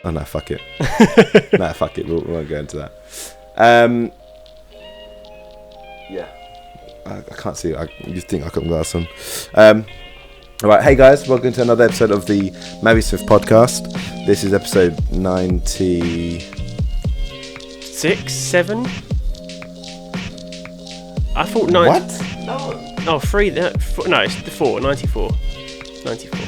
Oh no, fuck it. No, fuck it. We won't go into that. Yeah, I can't see. You think I got my glass on? All right, hey guys, welcome to another episode of the Mavi Smith podcast. This is episode 96, 7. I thought 9. What? No. Oh, 3. No, it's the 4. 94. 94.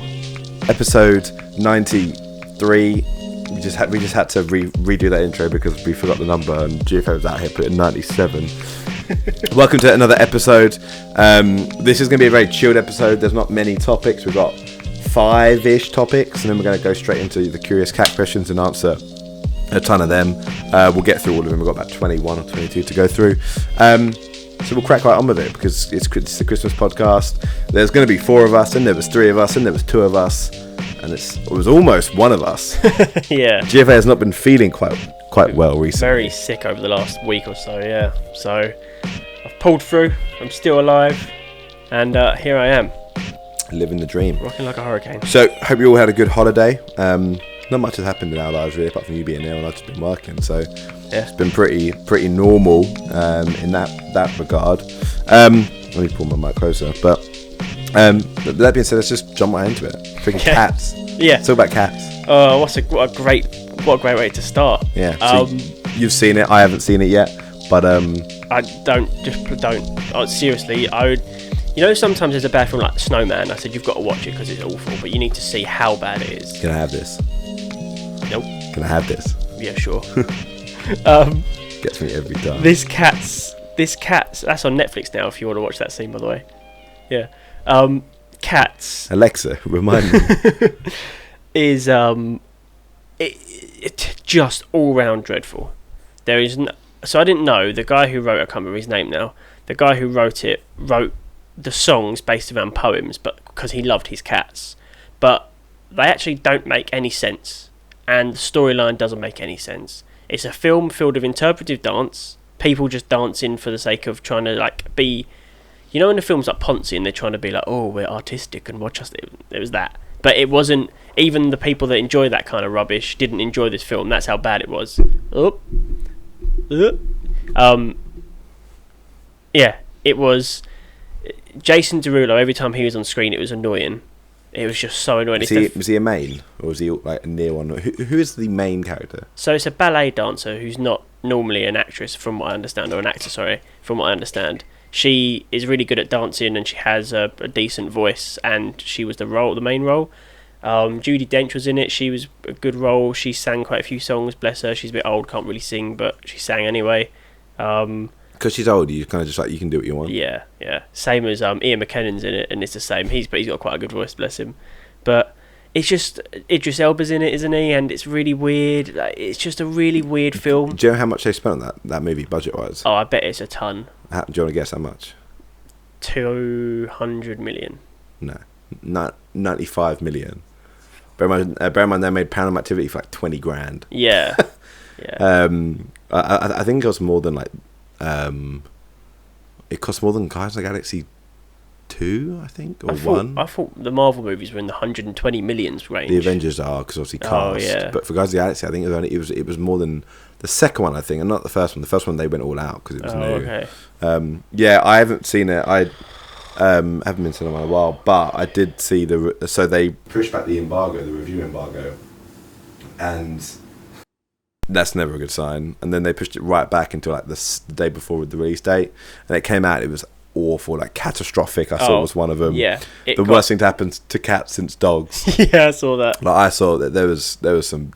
Episode 93. We just had to redo that intro because we forgot the number and GFO was out here putting 97. Welcome to another episode. This is going to be a very chilled episode. There's not many topics. We've got 5-ish topics, and then we're going to go straight into the Curious Cat questions and answer a ton of them. We'll get through all of them. We've got about 21 or 22 to go through. So we'll crack right on with it because it's the Christmas podcast. There's going to be 4 of us, and there was 3 of us, and there was 2 of us, and it was almost 1 of us. Yeah. GFA has not been feeling quite well recently. Very sick over the last week or so, yeah. So I've pulled through. I'm still alive. And here I am. Living the dream. Rocking like a hurricane. So, hope you all had a good holiday. Not much has happened in our lives really, apart from you being there and I've just been working. So, yeah. It's been pretty normal in that regard. Let me pull my mic closer. But that being said, let's just jump right into it. Freaking cats. Yeah. It's all about cats. Oh, what a great way to start. Yeah. So you've seen it. I haven't seen it yet, but I don't. Seriously, I would. You know, sometimes there's a bad film like Snowman. I said you've got to watch it because it's awful, but you need to see how bad it is. Can I have this? Nope. Can I have this? Yeah, sure. Gets me every time. This cat's. That's on Netflix now. If you want to watch that scene, by the way. Yeah. Cats. Alexa, remind me. Is it just all round dreadful. There is so I didn't know the guy who wrote. I can't remember his name now. The guy who wrote the songs based around poems, but because he loved his cats. But they actually don't make any sense, and the storyline doesn't make any sense. It's a film filled with interpretive dance. People just dancing for the sake of trying to be. You know, in the films like Ponzi, and they're trying to be like, oh, we're artistic and watch us. It was that. But it wasn't. Even the people that enjoy that kind of rubbish didn't enjoy this film. That's how bad it was. Yeah, it was. Jason Derulo, every time he was on screen, it was annoying. It was just so annoying. Was he a main? Or was he like a near one? Who is the main character? So it's a ballet dancer who's not normally an actress, from what I understand, or an actor, sorry, from what I understand. She is really good at dancing, and she has a decent voice, and she was the main role. Judi Dench was in it. She was a good role. She sang quite a few songs, bless her. She's a bit old, can't really sing, but she sang anyway. Because she's old, you kind of just you can do what you want. Yeah. Same as Ian McKellen's in it, and it's the same. He's got quite a good voice, bless him. But it's just Idris Elba's in it, isn't he? And it's really weird. It's just a really weird film. Do you know how much they spent on that movie budget-wise? Oh, I bet it's a ton. Do you want to guess how much? 200 million. No, 95 million. Bear in mind they made Paranormal Activity for 20 grand. Yeah. I think it was more than it cost more than Guardians of the Galaxy 2, I think, or 1. I thought the Marvel movies were in the 120 millions range. The Avengers are, because obviously cast. Oh, yeah. But for Guardians of the Galaxy, I think it was more than the second one, I think, and not the first one. The first one they went all out because it was new. Okay. Yeah, I haven't seen it. I haven't been to them in a while, but I did see so they pushed back the review embargo, and that's never a good sign. And then they pushed it right back into the day before the release date, and it came out. It was awful, catastrophic. I saw it was one of them. Yeah, worst thing to happen to cats since dogs. Yeah, I saw that. I saw that there was some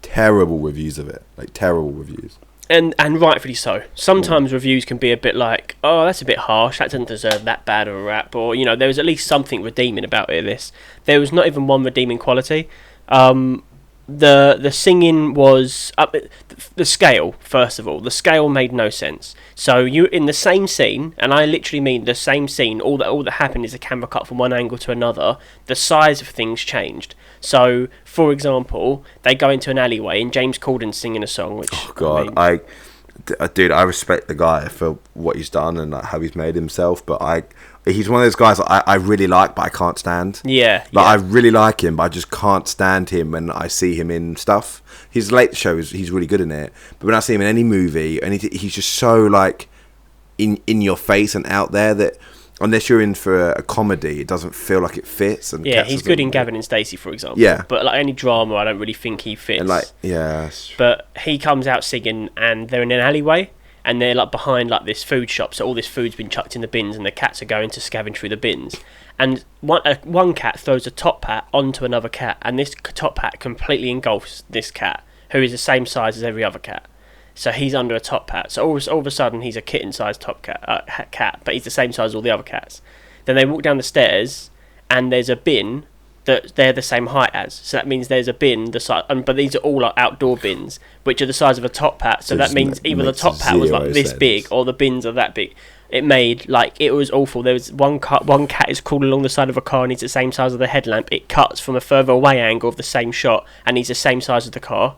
terrible reviews of it, terrible reviews. And rightfully so. Sometimes reviews can be a bit like, oh, that's a bit harsh, that doesn't deserve that bad of a rap, or there was at least something redeeming about it. There was not even one redeeming quality. The singing was the scale. First of all, the scale made no sense. So you in the same scene, and I literally mean the same scene. All that happened is the camera cut from one angle to another. The size of things changed. So, for example, they go into an alleyway and James Corden's singing a song. Which dude, I respect the guy for what he's done and how he's made himself, but he's one of those guys that I really like, but I can't stand. Yeah, Like I really like him, but I just can't stand him when I see him in stuff. His Late Show he's really good in it, but when I see him in any movie, he's just so like in your face and out there that unless you're in for a comedy, it doesn't feel like it fits. And yeah, he's good in Gavin and Stacey, for example. Yeah, but like any drama, I don't really think he fits. And like, yeah, but he comes out singing, and they're in an alleyway, and they're like behind like this food shop. So all this food's been chucked in the bins, and the cats are going to scavenge through the bins. And one cat throws a top hat onto another cat, and this top hat completely engulfs this cat, who is the same size as every other cat. So he's under a top hat. So all of a sudden, he's a kitten-sized cat, but he's the same size as all the other cats. Then they walk down the stairs, and there's a bin that they're the same height as. So that means there's a bin the size, but these are all like outdoor bins, which are the size of a top hat. So that means either the top hat was like this big, or the bins are that big. It was awful. There was one cat is crawling along the side of a car, and he's the same size as the headlamp. It cuts from a further away angle of the same shot, and he's the same size as the car.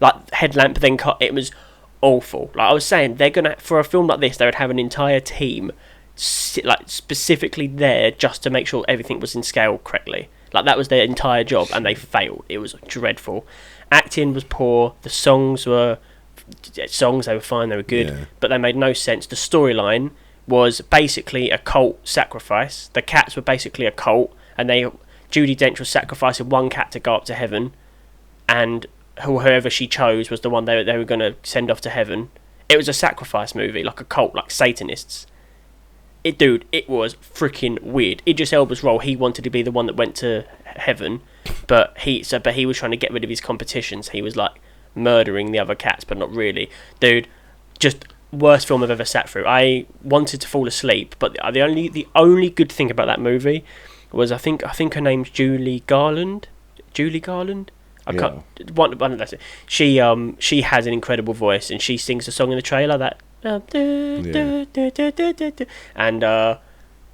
Like headlamp then cut. It was awful. Like I was saying, they're gonna, for a film like this, they would have an entire team like specifically there just to make sure everything was in scale correctly. Like that was their entire job, and they failed. It was dreadful. Acting was poor. The songs they were fine, they were good, but they made no sense. The storyline was basically a cult sacrifice. The cats were basically a cult, and Judi Dench was sacrificing one cat to go up to heaven, and whoever she chose was the one they were going to send off to heaven. It was a sacrifice movie, like a cult, like Satanists. It was freaking weird. Idris Elba's role, he wanted to be the one that went to heaven, but he was trying to get rid of his competitions. He was like murdering the other cats, but not really. Dude, just worst film I've ever sat through. I wanted to fall asleep, but the only good thing about that movie was I think her name's Julie Garland. I can't. One that's it. She has an incredible voice, and she sings a song in the trailer that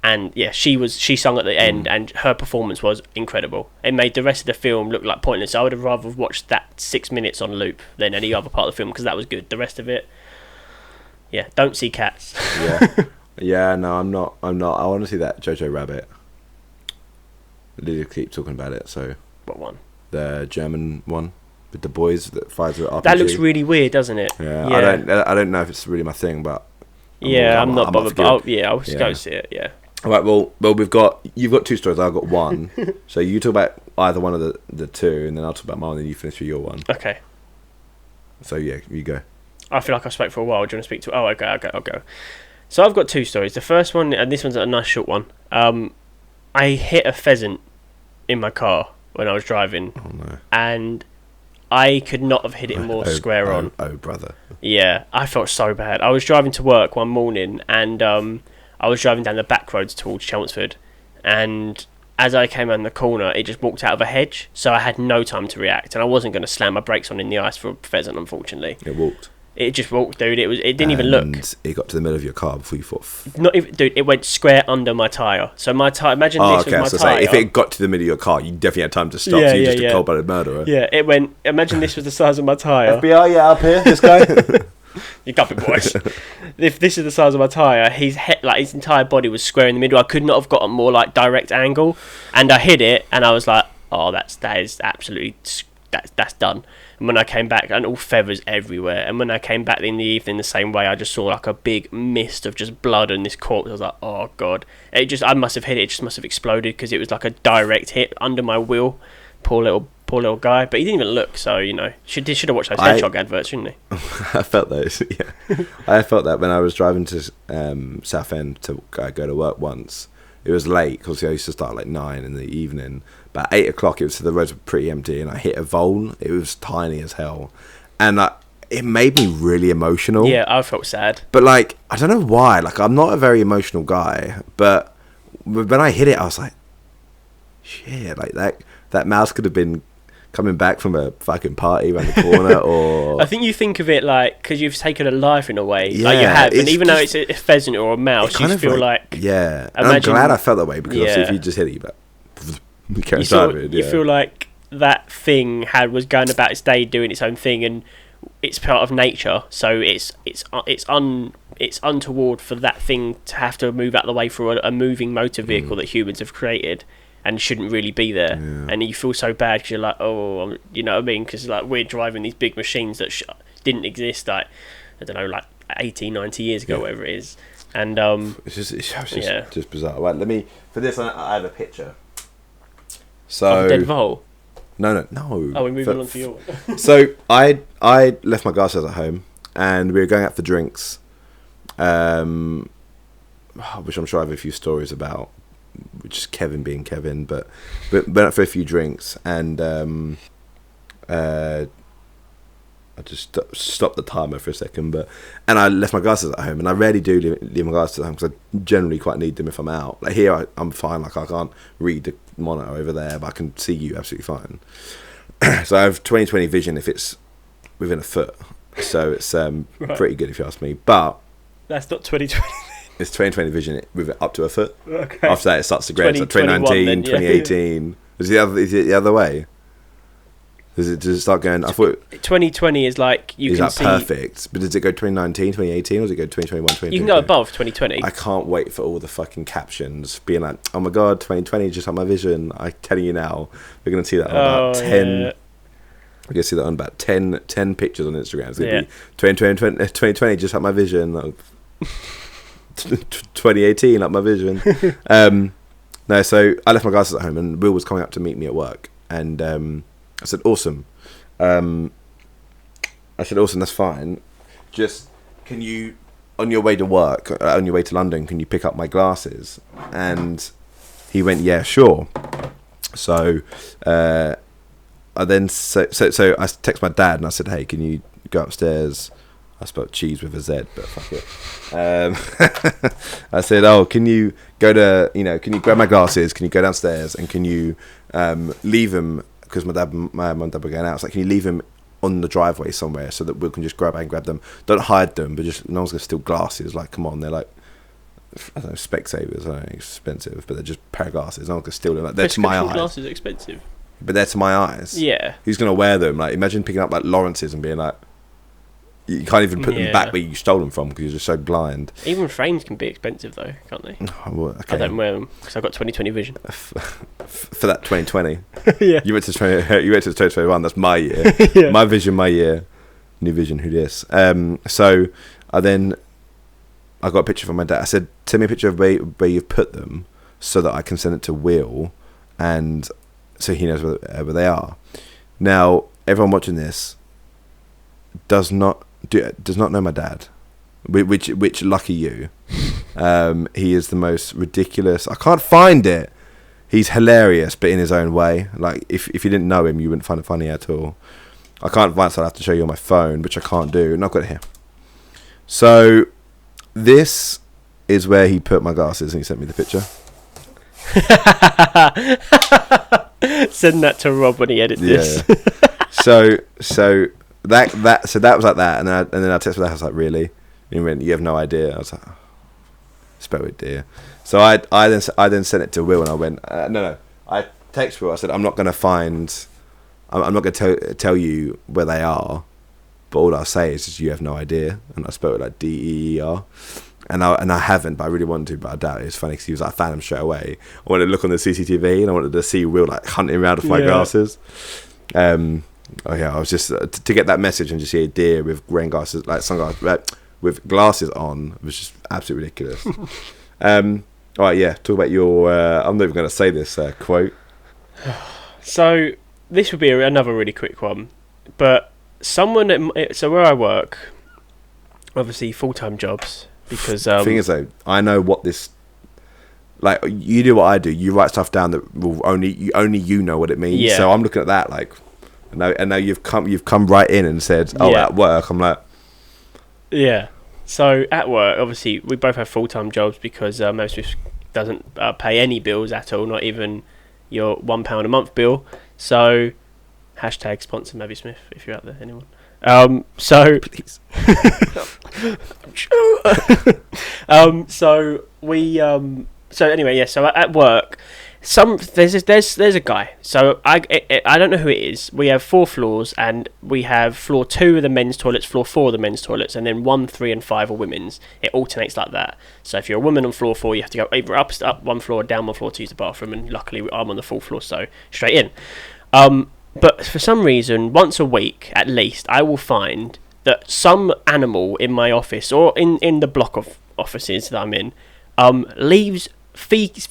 and yeah, she sung at the end, and her performance was incredible. It made the rest of the film look like pointless. I would have rather watched that 6 minutes on loop than any other part of the film, because that was good. The rest of it, yeah, don't see cats. No, I'm not. I want to see that Jojo Rabbit. Lydia keep talking about it. So what one? The German one with the boys that fights with RPG. That looks really weird, doesn't it? Yeah. I don't know if it's really my thing, but I'm not bothered. I'll just go see it. Yeah. All right. Well, you've got two stories. I've got one. So you talk about either one of the two, and then I'll talk about mine, and then you finish with your one. Okay. So yeah, you go. I feel like I spoke for a while. Do you want to speak to? Oh, okay, I'll go. So I've got two stories. The first one, and this one's a nice short one. I hit a pheasant in my car when I was driving, and I could not have hit it more square on. Oh, brother. Yeah, I felt so bad. I was driving to work one morning, and I was driving down the back roads towards Chelmsford, and as I came around the corner, it just walked out of a hedge, so I had no time to react, and I wasn't going to slam my brakes on in the ice for a pheasant, unfortunately. It walked. It just walked, dude. It didn't even look. And it got to the middle of your car before you thought. Not even, dude. It went square under my tyre. So my tyre. Imagine this was my tyre. Like, if it got to the middle of your car, you definitely had time to stop. Yeah, so you're just a cold-blooded murderer. Yeah, it went. Imagine this was the size of my tyre. FBI, yeah, up here. This guy. You got me, boys. If this is the size of my tyre, his entire body was square in the middle. I could not have got a more like direct angle, and I hit it, and I was like, "Oh, that is absolutely that's done." And when I came back, and all feathers everywhere, and when I came back in the evening the same way, I just saw like a big mist of just blood and this corpse. I was like, "Oh God!" I must have hit it. It just must have exploded because it was like a direct hit under my wheel. Poor little guy, but he didn't even look. So should have watched those hedgehog adverts, shouldn't he? I felt those. Yeah, I felt that when I was driving to Southend to go to work once. It was late because I used to start like 9 in the evening. But at 8 o'clock, the roads were pretty empty, and I hit a vole. It was tiny as hell, and it made me really emotional. Yeah, I felt sad. But like, I don't know why. Like, I'm not a very emotional guy, but when I hit it, I was like, shit. Like that mouse could have been coming back from a fucking party around the corner, or I think you think of it like because you've taken a life in a way, like you have, and even though it's a pheasant or a mouse, you feel like yeah. And I'm glad I felt that way because if you just hit it, you feel like that thing was going about its day doing its own thing, and it's part of nature, so it's untoward for that thing to have to move out of the way for a moving motor vehicle that humans have created and shouldn't really be there. Yeah. And you feel so bad because you're like, oh, you know what I mean? Because like we're driving these big machines that didn't exist, like, I don't know, like 80, 90 years ago, whatever it is. And it's just bizarre. Right, let me, for this I have a picture. So of a dead vole. No. Oh, we're moving on to your one. So I left my glasses at home, and we were going out for drinks, which I'm sure I have a few stories about, which is Kevin being Kevin, but went out for a few drinks, and I just stopped the timer for a second, and I left my glasses at home, and I rarely do leave my glasses at home because I generally quite need them if I'm out. Like here, I'm fine. Like I can't read the monitor over there, but I can see you absolutely fine. So I have 20/20 vision if it's within a foot, so it's right. Pretty good if you ask me. But that's not 20/20. It's 20/20 vision with it up to a foot. Okay. After that, it starts to grade. It's like 2019, 2018. Is it the other way? Does it start going? I thought 2020 is like you can see. Perfect? But does it go 2019, 2018, or does it go 2021, 2022? You can go above 2020. I can't wait for all the fucking captions being like, "Oh my god, 2020 just had my vision." I'm telling you now, we're gonna see that on about 10. Yeah. We're gonna see that on about 10 pictures on Instagram. It's gonna be 2020 just had my vision. 2018 like my vision. No, so I left my glasses at home, and Will was coming up to meet me at work, and I said, awesome. That's fine. Just, can you, on your way to work, on your way to London, can you pick up my glasses? And he went, yeah, sure. So, I text my dad and I said, hey, can you go upstairs? I spelled cheese with a Z, but fuck it. I said, oh, can you grab my glasses? Can you go downstairs and can you leave them? Because my mum and dad were going out. It's like, can you leave them on the driveway somewhere so that we can just grab them? Don't hide them, but just no one's gonna steal glasses. Like, come on, they're like, I don't know, Specsavers. I don't know, expensive, but they're just a pair of glasses. No one's gonna steal them. Like, they're to my eyes. Glasses are expensive, but they're to my eyes. Yeah. Who's gonna wear them? Like, imagine picking up like Lawrence's and being like, you can't even put them back where you stole them from because you're just so blind. Even frames can be expensive though, can't they? Oh, well, okay. I don't wear them because I've got 20/20 vision. For that 2020, yeah. You went to 2021. That's my year. Yeah. My vision, my year. New vision. Who this? So I got a picture from my dad. I said, send me a picture of where you've put them so that I can send it to Will, and so he knows where they are. Now, everyone watching this does not know my dad, which lucky you. He is the most ridiculous. I can't find it. He's hilarious, but in his own way. Like, if you didn't know him, you wouldn't find it funny at all. I can't find it, so I'll have to show you on my phone, which I can't do. And I've got it here. So this is where he put my glasses, and he sent me the picture. Send that to Rob when he edits this. So that was like that, and then I texted that. I was like, really? And he went, you have no idea. I was like, oh, spell it, dear. So I then sent it to Will, and I went, no. I texted Will. I said, I'm not going to tell you where they are, but all I'll say is you have no idea. And I spelled it like DEER. And I haven't, but I really wanted to, but I doubt it. It's funny because he was like, I found him straight away. I wanted to look on the CCTV, and I wanted to see Will like hunting around with my glasses. I was just to get that message and just see a deer with rain glasses, like sunglasses, with glasses on, was just absolutely ridiculous. All right, yeah. Talk about your. I'm not even going to say this quote. So this would be another really quick one, but someone so where I work, obviously full-time jobs because. The thing is though, I know what this. Like, you do what I do. You write stuff down that will only you know what it means. Yeah. So I'm looking at that like. And now you've come right in and said, at work. I'm like, yeah. So at work, obviously, we both have full-time jobs because most of us doesn't pay any bills at all, not even your £1 a month bill. So hashtag sponsor Mabby Smith if you're out there, anyone. So please. So anyway, yeah. So at work, There's a guy. So I don't know who it is. We have 4 floors, and we have floor 2 of the men's toilets, floor 4 of the men's toilets, and then 1, 3, and 5 are women's. It alternates like that. So if you're a woman on floor 4, you have to go either up 1 floor, down 1 floor to use the bathroom. And luckily, I'm on the 4th floor, so straight in. But for some reason, once a week at least, I will find that some animal in my office or in the block of offices that I'm in leaves feces.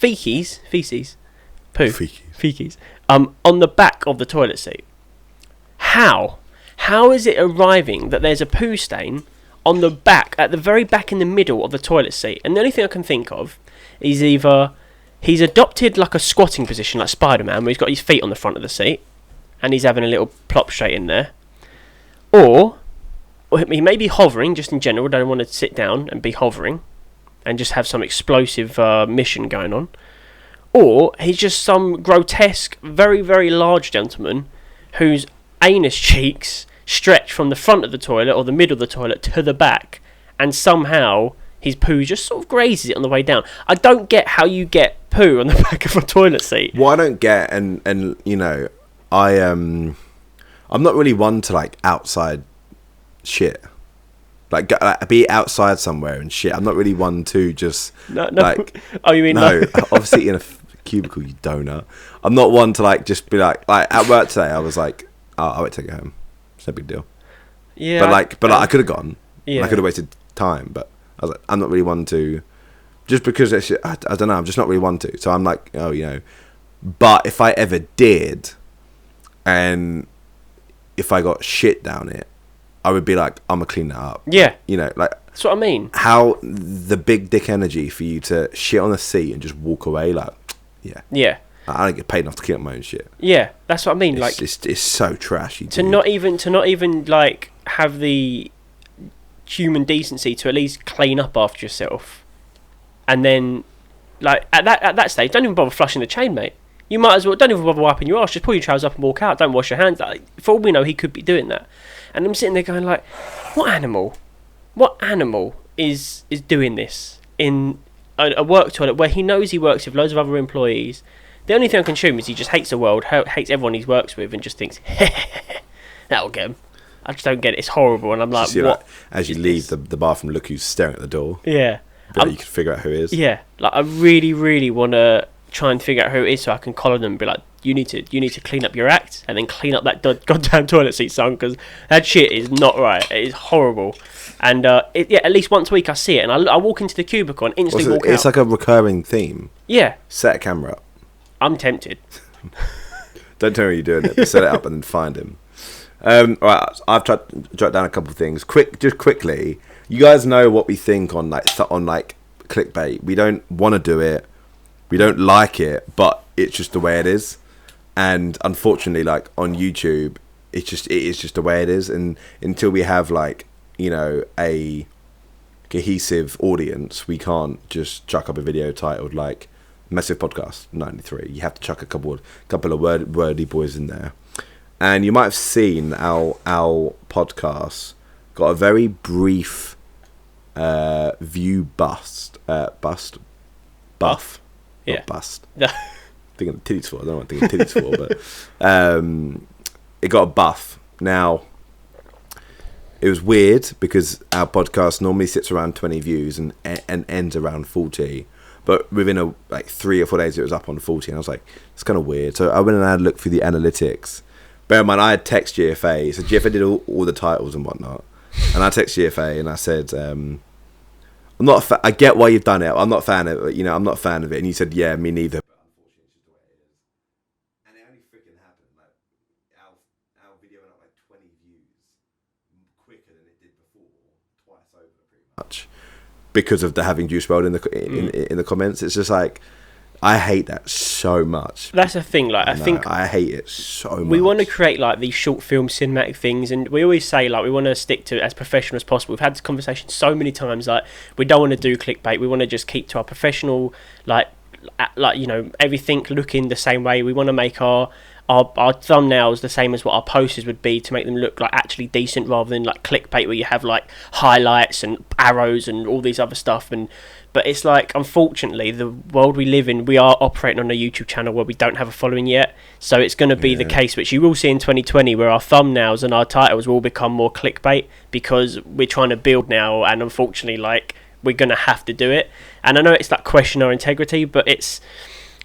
Poo. Feces. On the back of the toilet seat. How? How is it arriving that there's a poo stain on the back, at the very back in the middle of the toilet seat? And the only thing I can think of is either he's adopted like a squatting position like Spider-Man, where he's got his feet on the front of the seat, and he's having a little plop straight in there. Or he may be hovering, just in general, don't want to sit down and be hovering, and just have some explosive mission going on. Or he's just some grotesque, very, very large gentleman whose anus cheeks stretch from the front of the toilet or the middle of the toilet to the back, and somehow his poo just sort of grazes it on the way down. I don't get how you get poo on the back of a toilet seat. What I don't get, and you know, I'm not really one to like outside shit. Like, be outside somewhere and shit. I'm not really one to just like. Oh, you mean no? Obviously, in a cubicle, you donut. I'm not one to like just be like at work today. I was like, oh, I won't take it home. It's no big deal. Yeah. But I could have gone. Yeah. I could have wasted time. But I was like, I'm not really one to. Just because it's, I don't know. I'm just not really one to. So I'm like, oh, you know. But if I ever did, and if I got shit down it, I would be like, I'm gonna clean that up. Yeah. You know, like, that's what I mean. How the big dick energy for you to shit on the seat and just walk away, like, yeah. Yeah. I don't get paid enough to clean up my own shit. Yeah, that's what I mean. It's so trashy. To not even like have the human decency to at least clean up after yourself, and then like at that stage, don't even bother flushing the chain, mate. You might as well don't even bother wiping your ass. Just pull your trousers up and walk out. Don't wash your hands. Like, for all we know, he could be doing that. And I'm sitting there going like, what animal is doing this in a work toilet where he knows he works with loads of other employees? The only thing I can assume is he just hates the world, hates everyone he works with, and just thinks, that'll get him. I just don't get it. It's horrible. And I'm like, what? Like, as you leave the bathroom, look who's staring at the door. Yeah. But you can figure out who it is. Yeah. Like, I really, really want to try and figure out who it is so I can collar them and be like, you need to clean up your act and then clean up that goddamn toilet seat, son, because that shit is not right. It is horrible. And at least once a week I see it, and I walk into the cubicle and instantly walk out. It's like a recurring theme. Yeah. Set a camera up. I'm tempted. Don't tell me you're doing it, but set it up and then find him. Alright, I've tried to jot down a couple of things. Quickly, you guys know what we think on clickbait. We don't want to do it. We don't like it, but it's just the way it is. And unfortunately, like on YouTube, it is just the way it is. And until we have like, you know, a cohesive audience, we can't just chuck up a video titled like Massive Podcast 93. You have to chuck a couple of wordy boys in there. And you might have seen our podcast got a very brief view buff. Yeah. Not bust. Thinking of titties for. I don't know what I'm thinking of titties for, but it got a buff. Now, it was weird because our podcast normally sits around 20 views and ends around 40. But within 3 or 4 days, it was up on 40, and I was like, it's kind of weird. So I went and had a look through the analytics. Bear in mind, I had text GFA, so GFA did all the titles and whatnot. And I text GFA and I said, I'm not. I get why you've done it. I'm not a fan of it. You know, I'm not a fan of it. And you said, yeah, me neither. But unfortunately, it's just the way it is. And it only freaking happened. Like our video went up like 20 views quicker than it did before, twice over, pretty much. Because of the having Juice WRLD in the comments. It's just like, I hate that so much. That's the thing. Like, I think I hate it so much. We want to create like these short film cinematic things, and we always say like we want to stick to it as professional as possible. We've had this conversation so many times. Like, we don't want to do clickbait. We want to just keep to our professional, like you know, everything looking the same way. We want to make our our thumbnails the same as what our posters would be to make them look like actually decent rather than like clickbait where you have like highlights and arrows and all these other stuff. But it's like, unfortunately, the world we live in, we are operating on a YouTube channel where we don't have a following yet. So it's going to be the case, which you will see in 2020, where our thumbnails and our titles will become more clickbait because we're trying to build now, and unfortunately, like, we're going to have to do it. And I know it's like question our integrity, but it's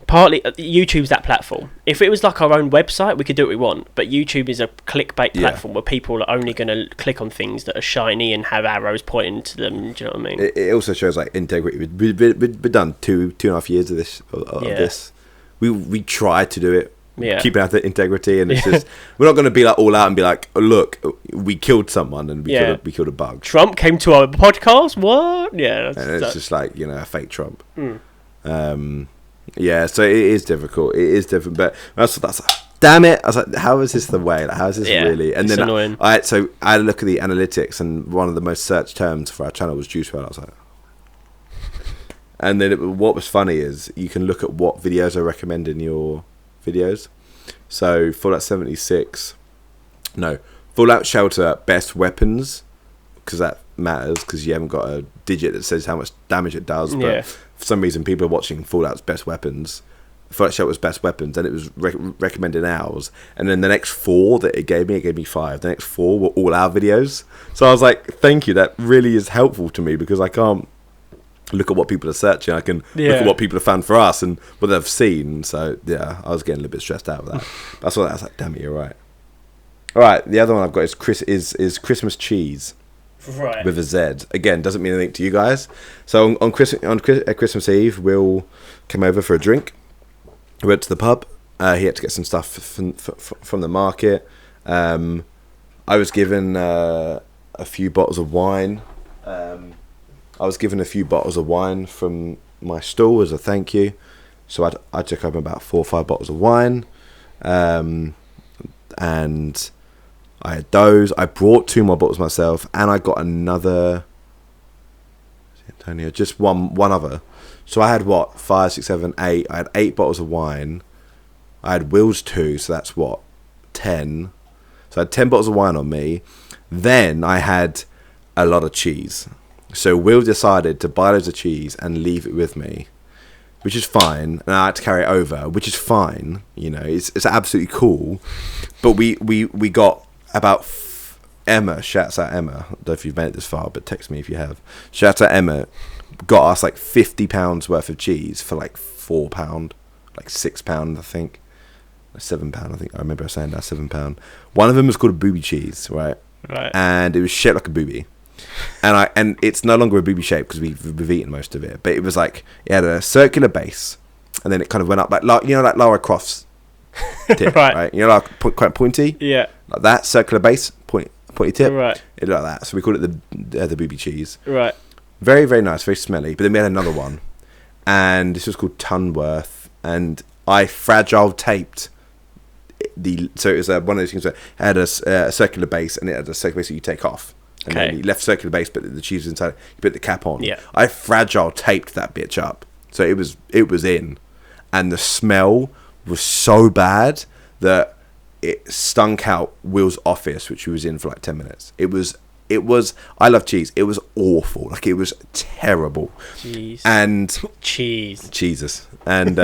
partly YouTube's that platform. If it was like our own website, we could do what we want, but YouTube is a clickbait platform where people are only going to click on things that are shiny and have arrows pointing to them. Do you know what I mean? It also shows like integrity. We've done 2.5 years of this. We tried to do it, keeping out the integrity, and it's just, we're not going to be like all out and be like, oh, look, we killed someone and we killed a bug. Trump came to our podcast. What? Yeah, and it's just like, you know, a fake Trump. Yeah, so it is difficult. It is different, but that's like, damn it! I was like, how is this the way? Like, how is this really? And then annoying. I had a look at the analytics, and one of the most searched terms for our channel was Juice WRLD. I was like, and then what was funny is you can look at what videos are recommended in your videos. So Fallout 76, Fallout Shelter best weapons, because that matters because you haven't got a digit that says how much damage it does. But for some reason, people are watching Fallout's best weapons. Fallout Shelter's best weapons, and it was recommended ours. And then the next 4 that it gave me 5. The next 4 were all our videos. So I was like, thank you. That really is helpful to me because I can't look at what people are searching. I can look at what people have found for us and what they've seen. So yeah, I was getting a little bit stressed out with that. That's what I was like, damn it, you're right. All right, the other one I've got is Christmas cheese. Right. With a Z. Again, doesn't mean anything to you guys. So on Christmas Eve, Will came over for a drink. We went to the pub. He had to get some stuff from the market. I was given a few bottles of wine. From my stall as a thank you. So I took home about 4 or 5 bottles of wine. And I had those. I brought 2 more bottles myself, and I got another. Antonio, just one other. So I had 5, 6, 7, 8. I had 8 bottles of wine. I had Will's 2, so that's 10. So I had 10 bottles of wine on me. Then I had a lot of cheese. So Will decided to buy loads of cheese and leave it with me, which is fine, and I had to carry it over, which is fine. You know, it's absolutely cool. But we got about Emma, shouts out Emma. I don't know if you've made it this far, but text me if you have. Shouts out Emma, got us like £50 worth of cheese for like £4, like £6, I think. £7, I think. I remember saying that, £7. One of them was called a booby cheese, right? And it was shaped like a booby. And it's no longer a booby shape because we've eaten most of it. But it was like, it had a circular base, and then it kind of went up like Lara Croft's tip, right? You know, like quite pointy. Yeah. Like that circular base, pointy tip. Right. It looked like that. So we called it the booby cheese. Right. Very, very nice, very smelly. But then we had another one, and this was called Tunworth, and I fragile taped so it was one of those things that had a circular base, and it had a circular base that you take off. And then you left circular base, but the cheese was inside. You put the cap on. Yeah. I fragile taped that bitch up, so it was in, and the smell was so bad that it stunk out Will's office, which he was in for like 10 minutes. It was. I love cheese. It was awful. Like, it was terrible. Jeez. And Jesus. And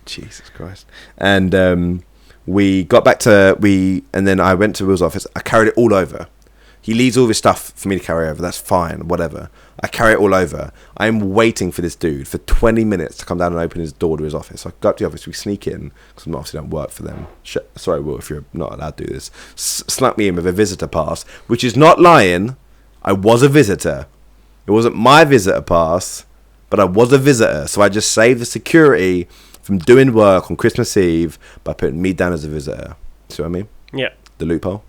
Jesus Christ. And we got back to and then I went to Will's office. I carried it all over. He leaves all this stuff for me to carry over. That's fine, whatever. I carry it all over. I'm waiting for this dude for 20 minutes to come down and open his door to his office. So I go up to the office, we sneak in, because I obviously don't work for them. Sorry, Will, if you're not allowed to do this. Snuck me in with a visitor pass, which is not lying. I was a visitor. It wasn't my visitor pass, but I was a visitor. So I just saved the security from doing work on Christmas Eve by putting me down as a visitor. See what I mean? Yeah. The loophole.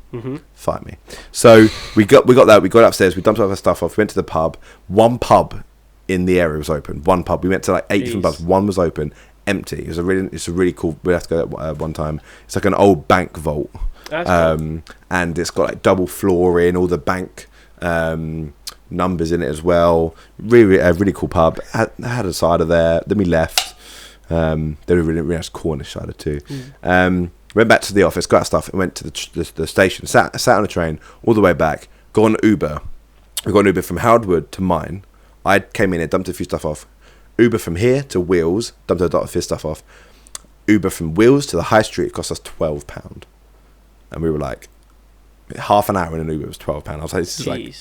Fight me. So we got that. We got upstairs. We dumped all our stuff off. We went to the pub. One pub in the area was open. One pub. We went to like 8 different pubs. One was open, empty. It's a really cool. We have to go there one time. It's like an old bank vault. That's cool. And it's got like double flooring, all the bank numbers in it as well. Really cool pub. Had a cider there. Then we left. They were really nice Cornish cider too. Went back to the office, got our stuff, and went to the station. Sat on a train all the way back. Got an Uber. We got an Uber from Howard Wood to mine. I came in and dumped a few stuff off. Uber from here to Wheels, dumped a lot of his stuff off. Uber from Wheels to the high street cost us £12. And we were like, half an hour in an Uber was £12. I was like, this is like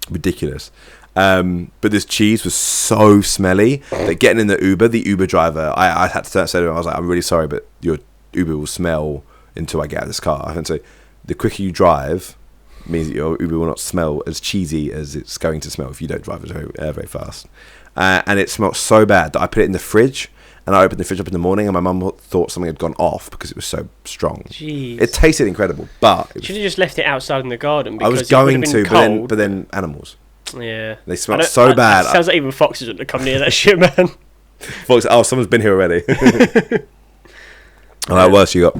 ridiculous. But this cheese was so smelly that getting in the Uber driver, I had to say to him, I was like, I'm really sorry, but your Uber will smell until I get out of this car. And so the quicker you drive means that your Uber will not smell as cheesy as it's going to smell if you don't drive it very fast. And it smelled so bad that I put it in the fridge, and I opened the fridge up in the morning, and my mum thought something had gone off because it was so strong. Jeez. It tasted incredible, but should have just left it outside in the garden. Because I was going to, cold. but then animals. Yeah, they smelled so bad. It sounds like even foxes wouldn't have come near that shit, man. Fox, someone's been here already. All right, what else you got?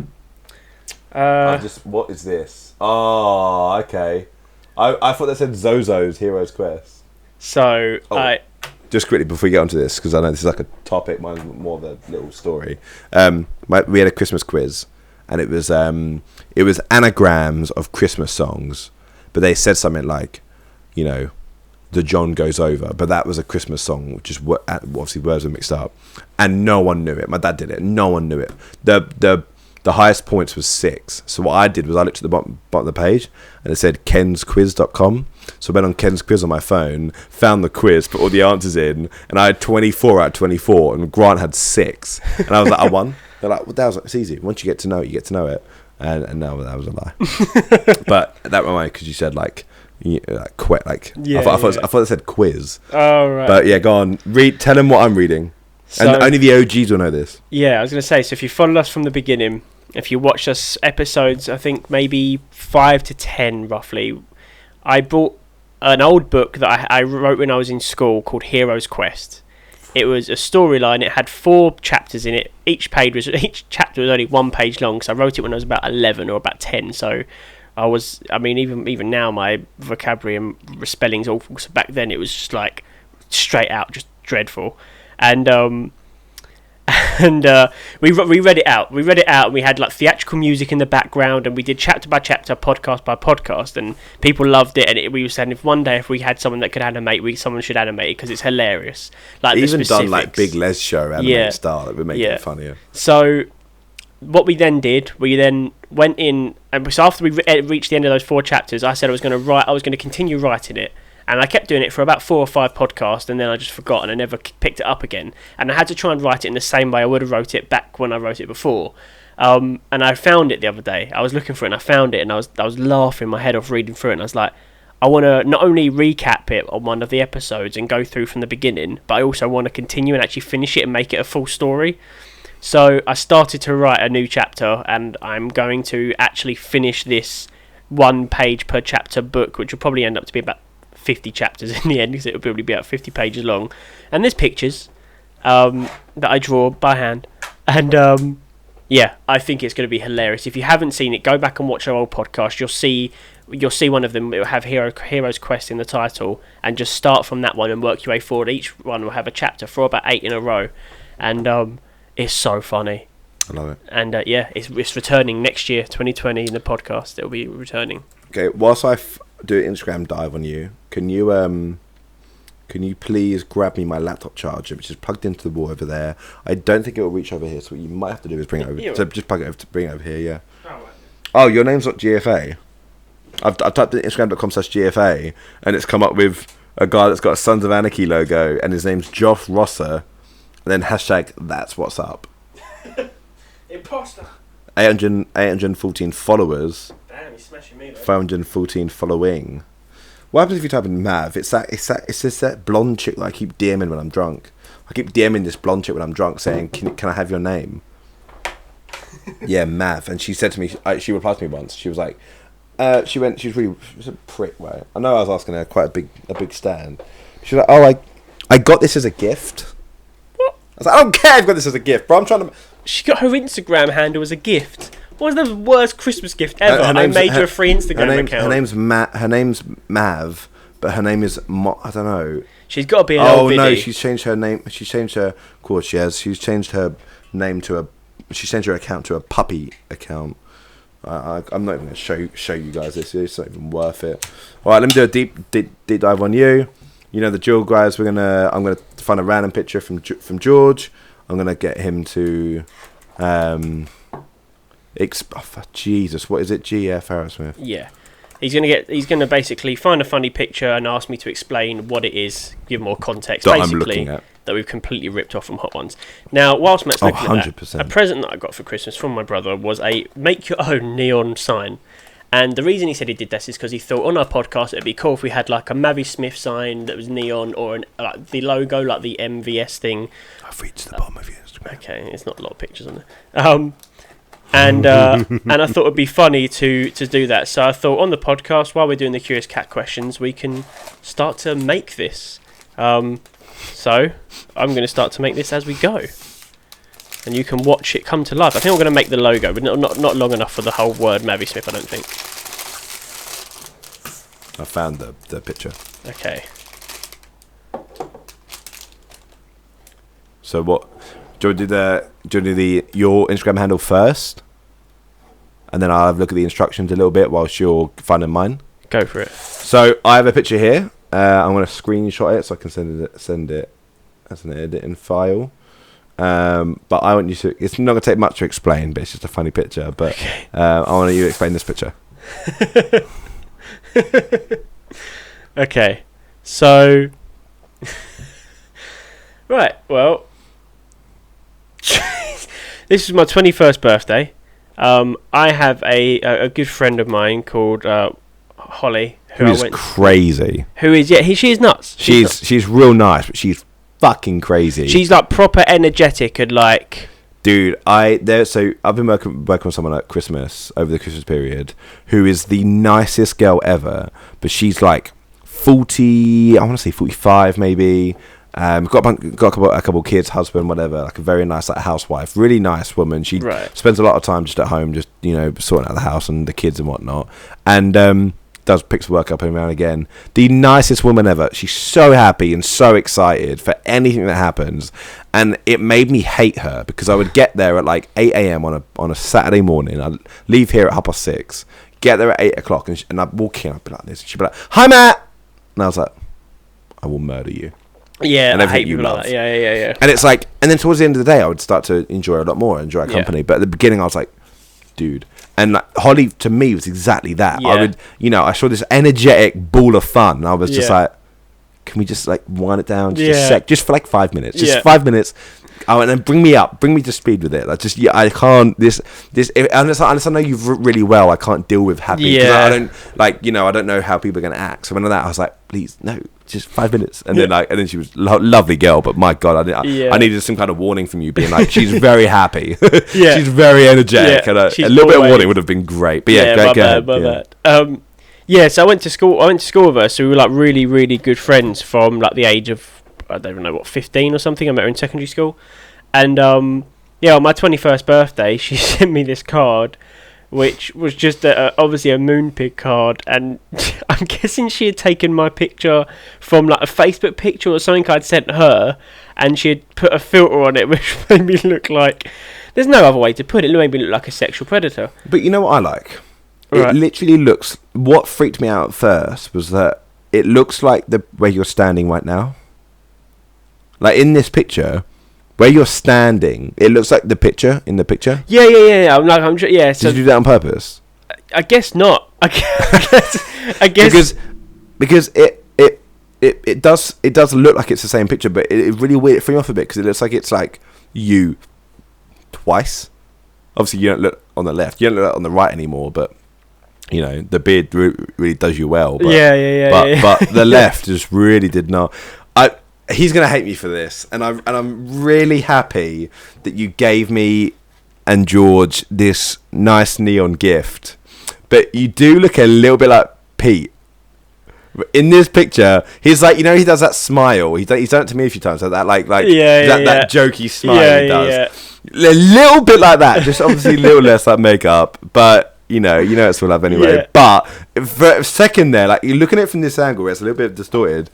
What is this? Oh, okay. I thought that said Zozo's Heroes Quest. So, just quickly before we get onto this, because I know this is like a topic, mine's more of a little story. We had a Christmas quiz, and it was anagrams of Christmas songs, but they said something like, you know, "The John Goes Over," but that was a Christmas song, which is obviously words were mixed up, and no one knew it. My dad did it, no one knew it. The highest points was 6. So what I did was I looked at the bottom of the page, and it said kensquiz.com. So I went on Ken's Quiz on my phone, found the quiz, put all the answers in, and I had 24 out of 24, and Grant had 6. And I was like, I won. They're like, well, it's easy. Once you get to know it, you get to know it. And no, that was a lie. But that reminded me, because you said I thought it said quiz. Oh, right. But yeah, go on. Tell them what I'm reading. So, and only the OGs will know this. Yeah, I was going to say, so if you followed us from the beginning, if you watched us episodes, I think maybe 5 to 10 roughly, I bought an old book that I wrote when I was in school called Heroes Quest. It was a storyline. It had 4 chapters in it. Each chapter was only 1 page long, so I wrote it when I was about 11 or about 10, so even now my vocabulary and spelling's awful, so back then it was just like straight out just dreadful. And we read it out. And we had like theatrical music in the background, and we did chapter by chapter, podcast by podcast, and people loved it. And we were saying if we had someone that could animate, someone should animate it because it's hilarious. Like even done like Big Les show animated style that would make it funnier. So what we then did, we then went in, and so after we reached the end of those 4 chapters, I said I was going to continue writing it. And I kept doing it for about 4 or 5 podcasts, and then I just forgot, and I never picked it up again. And I had to try and write it in the same way I would have wrote it back when I wrote it before. And I found it the other day. I was looking for it, and I found it, and I was laughing my head off reading through it. And I was like, I want to not only recap it on one of the episodes and go through from the beginning, but I also want to continue and actually finish it and make it a full story. So I started to write a new chapter, and I'm going to actually finish this 1 page per chapter book, which will probably end up to be about 50 chapters in the end, because it will probably be about 50 pages long. And there's pictures that I draw by hand, and I think it's going to be hilarious. If you haven't seen it, go back and watch our old podcast. You'll see one of them. It will have Heroes Quest in the title, and just start from that one and work your way forward. Each one will have a chapter for about 8 in a row, and it's so funny. I love it. And it's returning next year, 2020, in the podcast. It'll be returning. Okay, whilst I do an Instagram dive on you, can you please grab me my laptop charger, which is plugged into the wall over there? I don't think it will reach over here, so what you might have to do is bring it over. So just plug it over to bring it over here. Yeah. Oh, your name's not GFA. I've typed in Instagram.com/GFA, and it's come up with a guy that's got a Sons of Anarchy logo, and his name's Josh Rosser, and then hashtag that's what's up. Imposter. 814 followers. Damn, he's smashing me though. 514 following. What happens if you type in Mav? It's that blonde chick that I keep DMing when I'm drunk. I keep DMing this blonde chick when I'm drunk, saying, "Can I have your name?" Yeah, Mav. And she said to me, she replied to me once. She was like, she was a prick, right? I know I was asking her quite a big stand. She was like, "Oh, I got this as a gift." What? I was like, "I don't care. I've got this as a gift, bro. I'm trying to." She got her Instagram handle as a gift. What was the worst Christmas gift ever? I made you a free Instagram account. Her name's Mav, but her name is I don't know. She's got to be an old biddy. No, she's changed her name. She's changed her. Of course, she has. She's changed her name to she changed her account to a puppy account. I'm not even going to show you guys this. It's not even worth it. All right, let me do a deep dive on you. You know the drill, guys. I'm gonna find a random picture from George. I'm gonna get him to Jesus, what is it? GF Aerosmith. Yeah. He's gonna basically find a funny picture and ask me to explain what it is, give more context. That basically, I'm looking at. That we've completely ripped off from Hot Ones. Now, whilst Matt's looking 100%. at that, a present that I got for Christmas from my brother was a make your own neon sign. And the reason he said he did this is because he thought on our podcast it'd be cool if we had like a Mavi Smith sign that was neon, or like the logo, like the MVS thing. I've reached the bottom of your Instagram. Okay, it's not a lot of pictures on there. And I thought it'd be funny to do that. So I thought on the podcast, while we're doing the Curious Cat questions, we can start to make this. So I'm going to start to make this as we go, and you can watch it come to life. I think I'm going to make the logo, but not long enough for the whole word Mavi Smith, I don't think. I found the picture. Okay. So what? Do you do your Instagram handle first, and then I'll have a look at the instructions a little bit whilst you're finding mine? Go for it. So I have a picture here. I'm going to screenshot it so I can send it as an editing file. But I want you to. It's not going to take much to explain, but it's just a funny picture. But okay. I want you to explain this picture. Okay. So. Right. Well. This is my 21st birthday. I have a good friend of mine called Holly, who is crazy. She is nuts. She's real nice, but she's fucking crazy. She's like proper energetic and like. Dude, I've been working with someone at Christmas over the Christmas period who is the nicest girl ever, but she's like 40. I want to say 45 maybe. Got a couple of kids, husband, whatever. Like a very nice like housewife, really nice woman. She spends a lot of time just at home, just sorting out the house and the kids and whatnot. And does picks work up every now and again. The nicest woman ever. She's so happy and so excited for anything that happens, and it made me hate her because I would get there at like 8 a.m. on a Saturday morning. I'd leave here at 6:30, get there at 8 o'clock, and I'd walk in. I'd be like this. She'd be like, "Hi, Matt," and I was like, "I will murder you." Yeah, and I hate people like that. Yeah. And it's like, and then towards the end of the day, I would start to enjoy her a lot more, enjoy her company. Yeah. But at the beginning, I was like, dude. And like, Holly, to me, was exactly that. Yeah. I would, I saw this energetic ball of fun, and I was just like, can we just like wind it down just a sec, just for like 5 minutes, just 5 minutes. Oh, and then bring me to speed with it. Like I can't unless I know you really well. I can't deal with happy. Yeah. I don't I don't know how people are going to act. So when that, I was like, please no, just 5 minutes. And then she was lovely girl, but my God, I needed some kind of warning from you, being like, she's very happy. Yeah. She's very energetic, and a little bit of warning would have been great. But go ahead. So I went to school with her. So we were like really, really good friends from like the age of, I don't even know 15 or something. I met her in secondary school, and on my 21st birthday, she sent me this card, which was just obviously a Moonpig card, and I'm guessing she had taken my picture from like a Facebook picture or something I'd sent her, and she had put a filter on it, which made me look like, there's no other way to put it, made me look like a sexual predator. But you know what I like? Right. It literally looks. What freaked me out at first was that it looks like the where you're standing right now. Like in this picture, where you're standing, it looks like the picture in the picture. Yeah. I'm sure. Yeah. So did you do that on purpose? I guess not. I guess because it does look like it's the same picture, but it really weird. It threw me off a bit because it looks like it's like you twice. Obviously, you don't look on the left. You don't look on the right anymore, but. The beard really does you well. But, But the left just really did not. He's gonna hate me for this, and I'm really happy that you gave me and George this nice neon gift. But you do look a little bit like Pete in this picture. He's like, he does that smile. He's done it to me a few times. Like that, that jokey smile he does. Yeah. A little bit like that. Just obviously a little less like makeup, but. It's all love anyway. Yeah. But for a second there, like you're looking at it from this angle where it's a little bit distorted,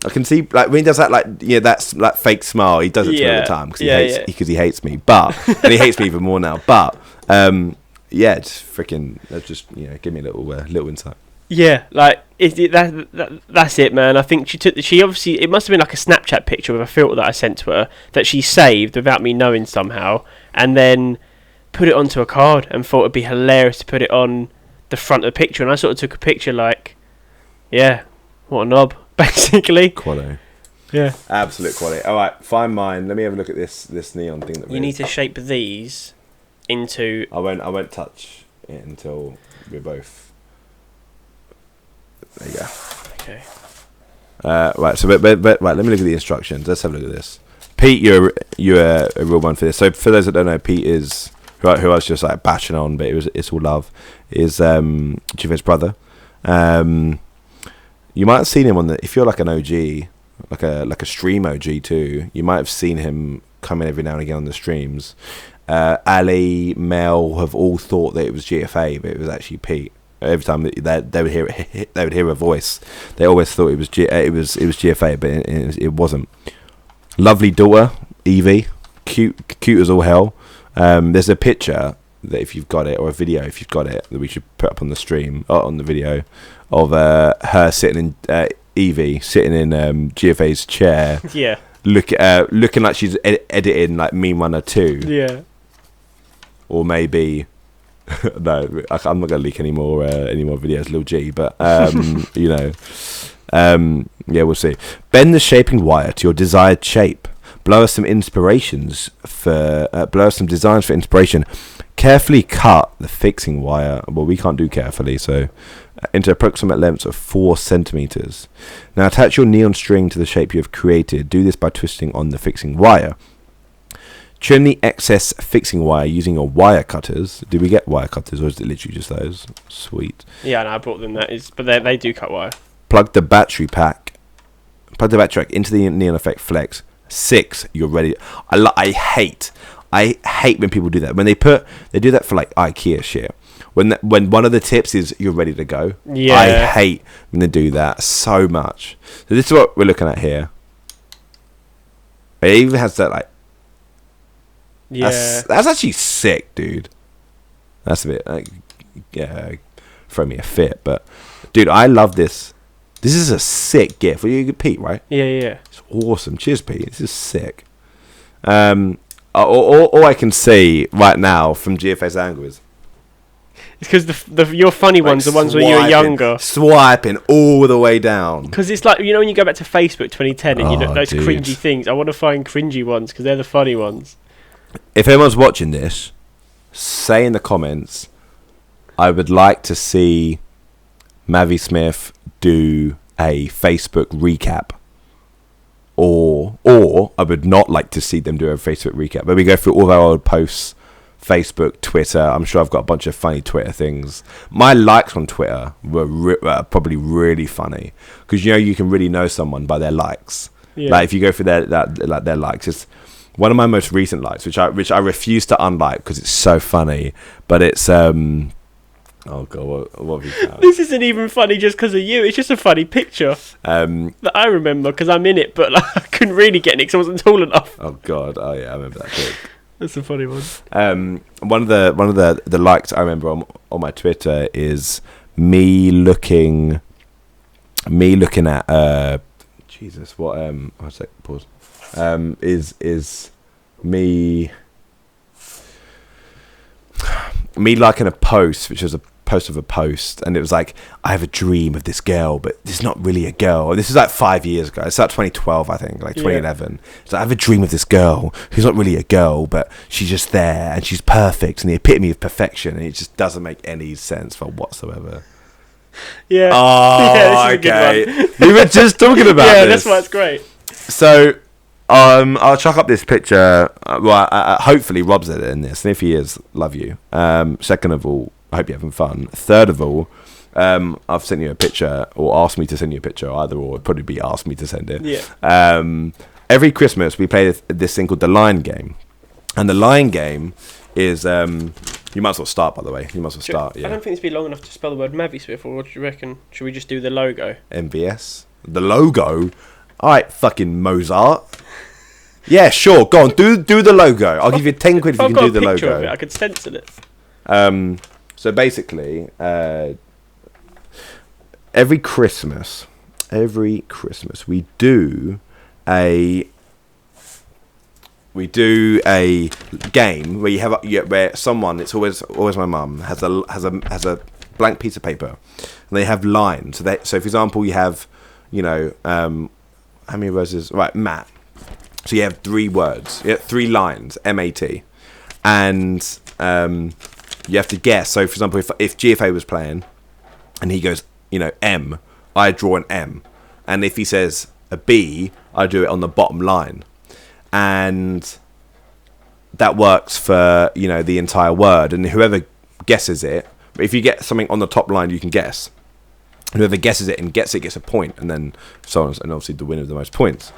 I can see like when he does that, like that's like fake smile. He does it to me all the time because he hates me, and he hates me even more now. But it's freaking. Just give me a little insight. Yeah, like that's it, man. I think she obviously, it must have been like a Snapchat picture with a filter that I sent to her that she saved without me knowing somehow, and then put it onto a card and thought it'd be hilarious to put it on the front of the picture. And I sort of took a picture like, yeah, what a knob, basically. Quality. Yeah, absolute quality. All right, find mine. Let me have a look at this neon thing. You need to shape these into. I won't touch it until we're both. There you go. Okay. Right. So, but right. Let me look at the instructions. Let's have a look at this. Pete, you're a real one for this. So, for those that don't know, Pete is who I was just like bashing on, but it's all love. Is Jive's brother. You might have seen him if you're like an OG, like a stream OG too. You might have seen him come in every now and again on the streams. Ali, Mel have all thought that it was GFA, but it was actually Pete. Every time they would hear a voice, they always thought it was GFA, but it wasn't. Lovely daughter, Evie, cute as all hell. There's a picture that if you've got it, or a video if you've got it, that we should put up on the stream or on the video of her sitting in Evie sitting in GFA's chair. Yeah. Looking like she's editing like Meme Runner 2. Yeah. Or maybe. No, I'm not going to leak any more videos, Lil G, but we'll see. Bend the shaping wire to your desired shape. Blow us some designs for inspiration. Carefully cut the fixing wire. Well, we can't do carefully, so into approximate lengths of 4 centimeters. Now attach your neon string to the shape you have created. Do this by twisting on the fixing wire. Trim the excess fixing wire using your wire cutters. Do we get wire cutters, or is it literally just those? Sweet. Yeah, no, I brought them. But they do cut wire. Plug the battery pack into the Neon Effect Flex. 6. You're ready. I hate when people do that. When they do that for like IKEA shit. When one of the tips is you're ready to go. Yeah. I hate when they do that so much. So this is what we're looking at here. It even has that like. Yeah, that's actually sick, dude. That's a bit throw me a fit, but dude, I love this. This is a sick gift. Well, you Pete, right? Yeah. It's awesome. Cheers, Pete. This is sick. All I can see right now from GFA's angle is it's because your funny ones, the ones where you were younger, swiping all the way down. Because it's like when you go back to Facebook 2010 and you know those dude. cringy things. I want to find cringy ones because they're the funny ones. If anyone's watching this, say in the comments, I would like to see Mavi Smith do a Facebook recap. Or I would not like to see them do a Facebook recap. But we go through all of our old posts, Facebook, Twitter. I'm sure I've got a bunch of funny Twitter things. My likes on Twitter were probably really funny. Because, you can really know someone by their likes. Yeah. Like, if you go through their likes, it's... One of my most recent likes, which I refuse to unlike because it's so funny, but it's oh god, what have you found? This isn't even funny just because of you. It's just a funny picture that I remember because I'm in it, but like, I couldn't really get it because I wasn't tall enough. Oh god, oh yeah, I remember that clip. That's a funny one. One of the likes I remember on my Twitter is me looking at Jesus, what one sec, pause. Is me liking a post, which was a post of a post, and it was like, I have a dream of this girl, but this is not really a girl. This is like 5 years ago. It's like 2012, I think, like 2011. Yeah. So I have a dream of this girl who's not really a girl, but she's just there, and she's perfect, and the epitome of perfection, and it just doesn't make any sense for whatsoever. Yeah. Oh, yeah, okay. We were just talking about this. Yeah, this. that's why it's great. So... I'll chuck up this picture. Hopefully Rob's in this, and if he is, love you. Second of all, I hope you're having fun. Third of all, I've sent you a picture, or asked me to send you a picture, either or. It'd probably be asked me to send it. Yeah. Every Christmas we play this thing called the Line Game, and the Line Game is you might as well start. By the way, you might as well start. Yeah. I don't think it's be long enough to spell the word Mavi Smith. Or what do you reckon? Should we just do the logo? MVS. The logo. All right, fucking Mozart. Yeah, sure. Go on, do the logo. I'll give you 10 quid if you can do the Picture of logo. it, I could stencil it. So basically, every Christmas we do a game where you have where someone, it's always my mum, has a blank piece of paper, and they have lines. So for example, you have, how many roses? Right, Matt. So you have 3 words, 3 lines, M-A-T, and you have to guess. So for example, if GFA was playing, and he goes, M, I draw an M, and if he says a B, I do it on the bottom line, and that works for the entire word. And whoever guesses it, if you get something on the top line, you can guess. Whoever guesses it and gets it gets a point, and then so on, and obviously the winner of the most points.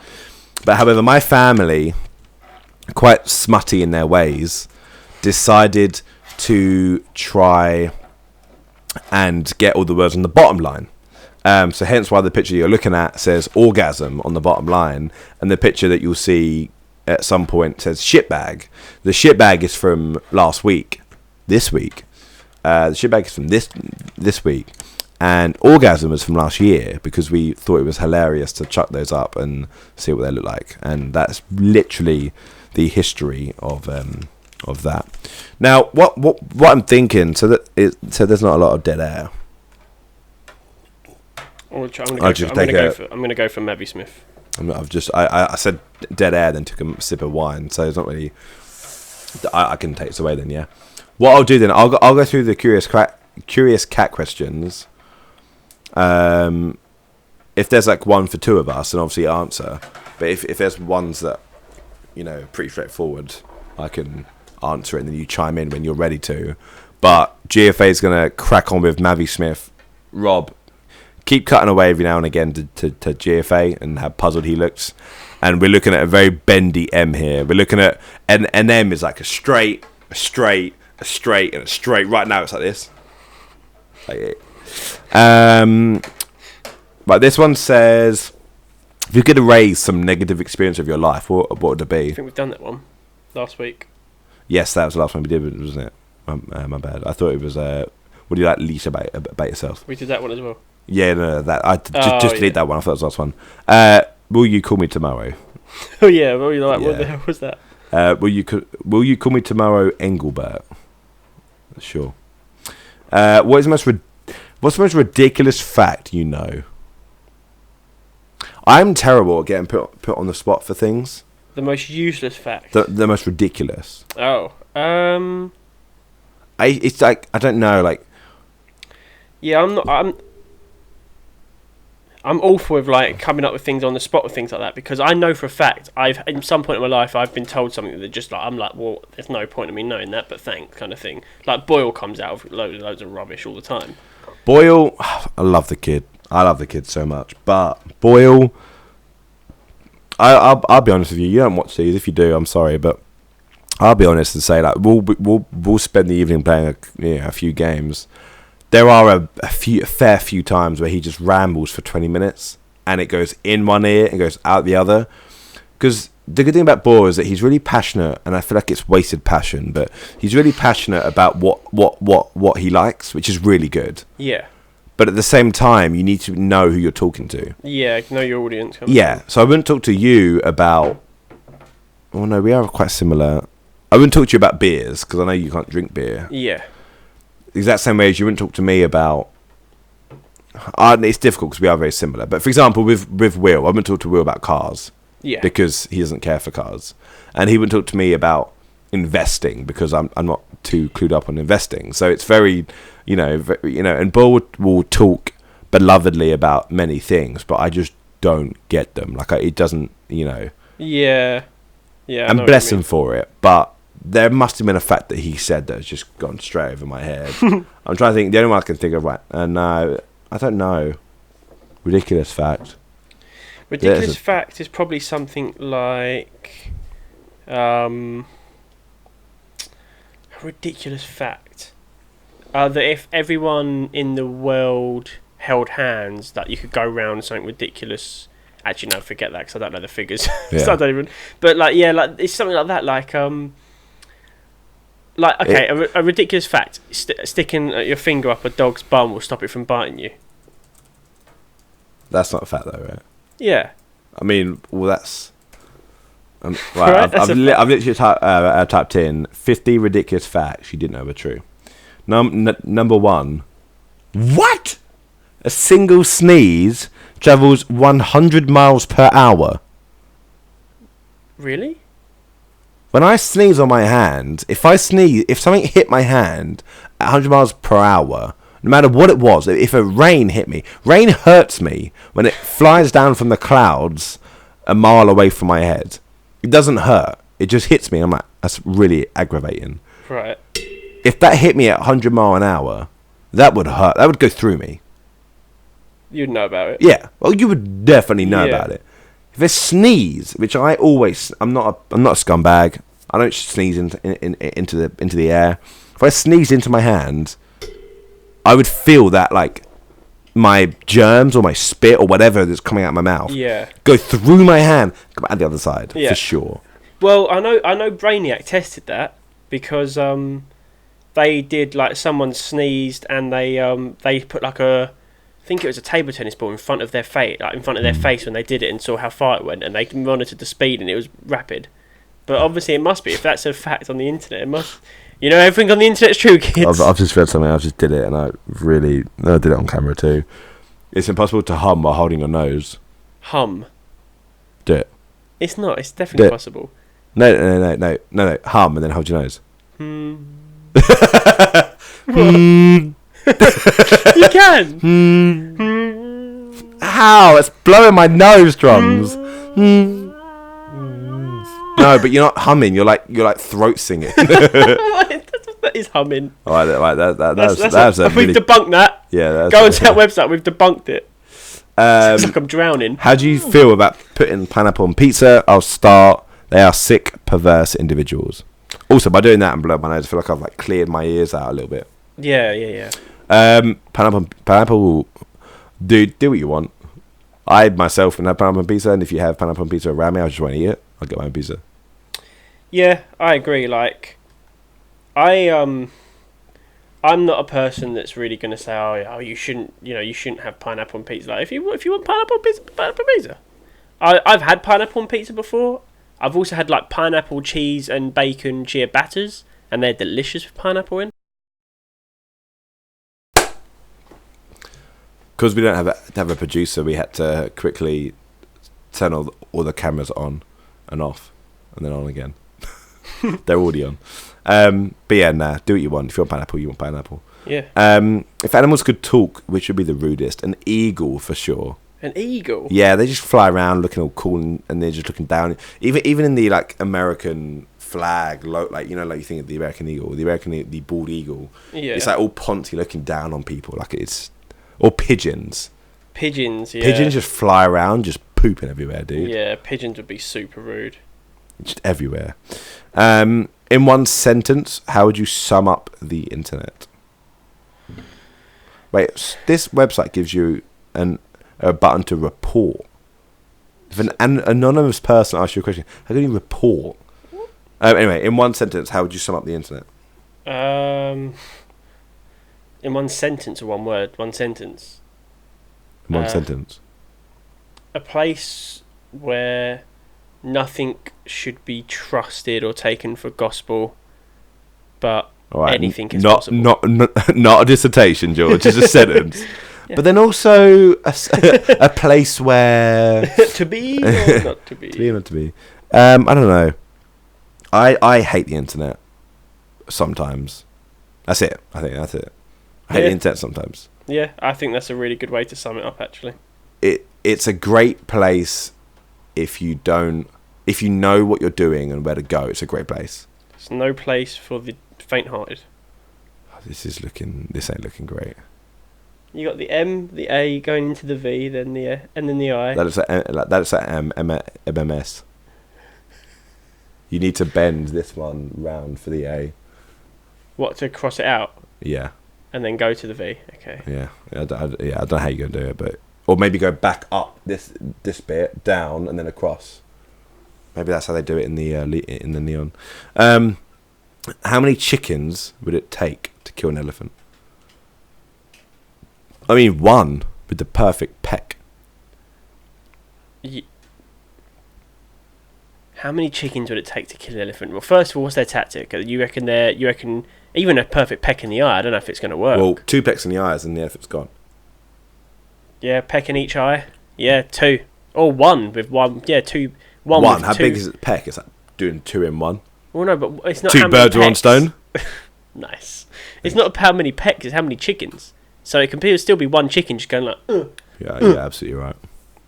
But however, my family, quite smutty in their ways, decided to try and get all the words on the bottom line. So hence why the picture you're looking at says orgasm on the bottom line, and the picture that you'll see at some point says shitbag. The shitbag is from last week. This week. The shitbag is from this week. And orgasm was from last year, because we thought it was hilarious to chuck those up and see what they look like. And that's literally the history of that. Now, what I'm thinking, so there's not a lot of dead air. I'm going to go for Mavi Smith. I said dead air, then took a sip of wine, so it's not really. I can take this away then, yeah. What I'll do then, I'll go through the curious cat questions. If there's like one for 2 of us, then obviously answer. But if there's ones that pretty straightforward, I can answer it, and then you chime in when you're ready to. But GFA is gonna crack on with Mavi Smith. Rob, keep cutting away every now and again to GFA and how puzzled he looks. And we're looking at a very bendy M here. We're looking at an M is like a straight, and a straight. Right now it's like this. But this one says, if you could erase some negative experience of your life, what would it be? I think we've done that one last week. Yes, that was the last one we did, wasn't it? My bad. I thought it was. What do you like least about yourself? We did that one as well. Yeah, no, that I just delete that one. I thought it was the last one. Will you call me tomorrow? Oh yeah, what the hell was that? Will you call me tomorrow, Engelbert? Sure. What's the most ridiculous fact you know? I'm terrible at getting put on the spot for things. The most useless fact. The most ridiculous. Oh. It's like, I don't know, like. Yeah, I'm awful with like coming up with things on the spot with things like that, because I know for a fact in some point in my life I've been told something that just like I'm like, well, there's no point in me knowing that, but thanks, kind of thing. Like Boyle comes out of loads of rubbish all the time. Boyle, I love the kid. I love the kid so much, but Boyle, I'll be honest with you. You don't watch these. If you do, I'm sorry, but I'll be honest and say, like, we'll spend the evening playing a few games. There are a fair few times where he just rambles for 20 minutes, and it goes in one ear and goes out the other. Because the good thing about Boyle is that he's really passionate, and I feel like it's wasted passion, but he's really passionate about what he likes, which is really good. Yeah. But at the same time, you need to know who you're talking to. Yeah, know your audience. Yeah, so I wouldn't talk to you about. Oh no, we are quite similar. I wouldn't talk to you about beers, because I know you can't drink beer. Yeah. The exact same way as you wouldn't talk to me about. It's difficult because we are very similar. But for example, with Will, I wouldn't talk to Will about cars. Yeah. Because he doesn't care for cars, and he wouldn't talk to me about investing because I'm not too clued up on investing. So it's very, and Boyle will talk belovedly about many things, but I just don't get them. Like it doesn't, Yeah. Yeah. And bless him for it, but there must have been a fact that he said that has just gone straight over my head. I'm trying to think. The only one I can think of, right? No, I don't know. Ridiculous fact. Ridiculous fact is probably something like, a ridiculous fact. That if everyone in the world held hands, that you could go around something ridiculous Actually, no, forget that because I don't know the figures. Yeah. So I don't even. But like, yeah, like it's something like that. Like okay, a ridiculous fact: sticking your finger up a dog's bum will stop it from biting you. That's not a fact, though, right? Yeah. I mean, well, that's. Right, Right, I've literally typed in 50 ridiculous facts you didn't know were true. Number one. What? A single sneeze travels 100 miles per hour. Really? When I sneeze on my hand, if something hit my hand at 100 miles per hour, no matter what it was, if a rain hit me, rain hurts me when it flies down from the clouds a mile away from my head. It doesn't hurt. It just hits me. I'm like, that's really aggravating. Right. If that hit me at 100 mile an hour, that would hurt. That would go through me. You'd know about it. Yeah. Well, you would definitely know Yeah. about it. If a sneeze, which I'm not a scumbag. I don't sneeze into the air. If I sneezed into my hand, I would feel that like my germs or my spit or whatever that's coming out of my mouth go through my hand, come out the other side for sure. Well, I know Brainiac tested that because they did like someone sneezed and they put like I think it was a table tennis ball in front of their face, when they did it and saw how far it went, and they monitored the speed and it was rapid. But obviously it must be, if that's a fact on the internet, it must. You know, everything on the internet's true, kids. I've just read something. I just did it, and I did it on camera too. It's impossible to hum while holding your nose. Hum. Do it. It's not. It's definitely possible. No. Hum and then hold your nose. You can. How? It's blowing my nose drums. No, but you're not humming. You're like throat singing. That is humming. Right, that's we've debunked that. Yeah, go onto that website. We've debunked it. It's like I'm drowning. How do you feel about putting pineapple on pizza? I'll start. They are sick, perverse individuals. Also, by doing that and blowing my nose, I feel like I've like cleared my ears out a little bit. Yeah. Pineapple. Do what you want. I myself can have pineapple on pizza, and if you have pineapple on pizza around me, I just want to eat it. I'll get my own pizza. Yeah, I agree. Like, I'm not a person that's really going to say, oh, you shouldn't have pineapple on pizza. Like, if you want pineapple on pizza, pineapple on pizza. I've had pineapple on pizza before. I've also had like pineapple, cheese, and bacon ciabattas, and they're delicious with pineapple in. Because we don't have a producer, we had to quickly turn all the cameras on and off, and then on again. They're already on. But yeah, do what you want. If you want pineapple, you want pineapple. Yeah. If animals could talk, which would be the rudest? An eagle for sure. An eagle? Yeah, they just fly around looking all cool and they're just looking down. Even in the like American flag, like you think of the American eagle, the bald eagle. Yeah. It's like all ponty looking down on people, like it's. Or pigeons. Pigeons, yeah. Pigeons just fly around, just pooping everywhere, dude. Yeah, pigeons would be super rude. Just everywhere. In one sentence, how would you sum up the internet? Wait, this website gives you a button to report. If an anonymous person asks you a question, how can you report? Anyway, in one sentence, how would you sum up the internet? In one sentence or one word? One sentence. One sentence. A place where nothing should be trusted or taken for gospel, but anything is possible. Not a dissertation, George. It's a sentence. Yeah. But then also a place where to be or not to be. To be or not to be. I don't know. I hate the internet. Sometimes. That's it. I think that's it. I hate the internet sometimes. Yeah, I think that's a really good way to sum it up, actually. It's a great place if you know what you're doing and where to go. It's a great place. It's no place for the faint-hearted. This ain't looking great. You got the M, the A going into the V, then the and then the I. That's a MMS. You need to bend this one round for the A. What, to cross it out? Yeah. And then go to the V. Okay. Yeah. I don't know how you're gonna do it, but or maybe go back up this bit, down, and then across. Maybe that's how they do it in the Neon. How many chickens would it take to kill an elephant? I mean, one with the perfect peck. How many chickens would it take to kill an elephant? Well, first of all, what's their tactic? You reckon even a perfect peck in the eye? I don't know if it's going to work. Well, 2 pecks in the eyes and the elephant's gone. Yeah, peck in each eye. Yeah, 2 or 1 with 1. Yeah, 2. One. How big is the peck? It's like doing 2 in 1. Well, no, but it's not. 2 birds are on stone. Nice. It's not how many pecks; it's how many chickens. So it can still be 1 chicken just going like. Yeah, absolutely right.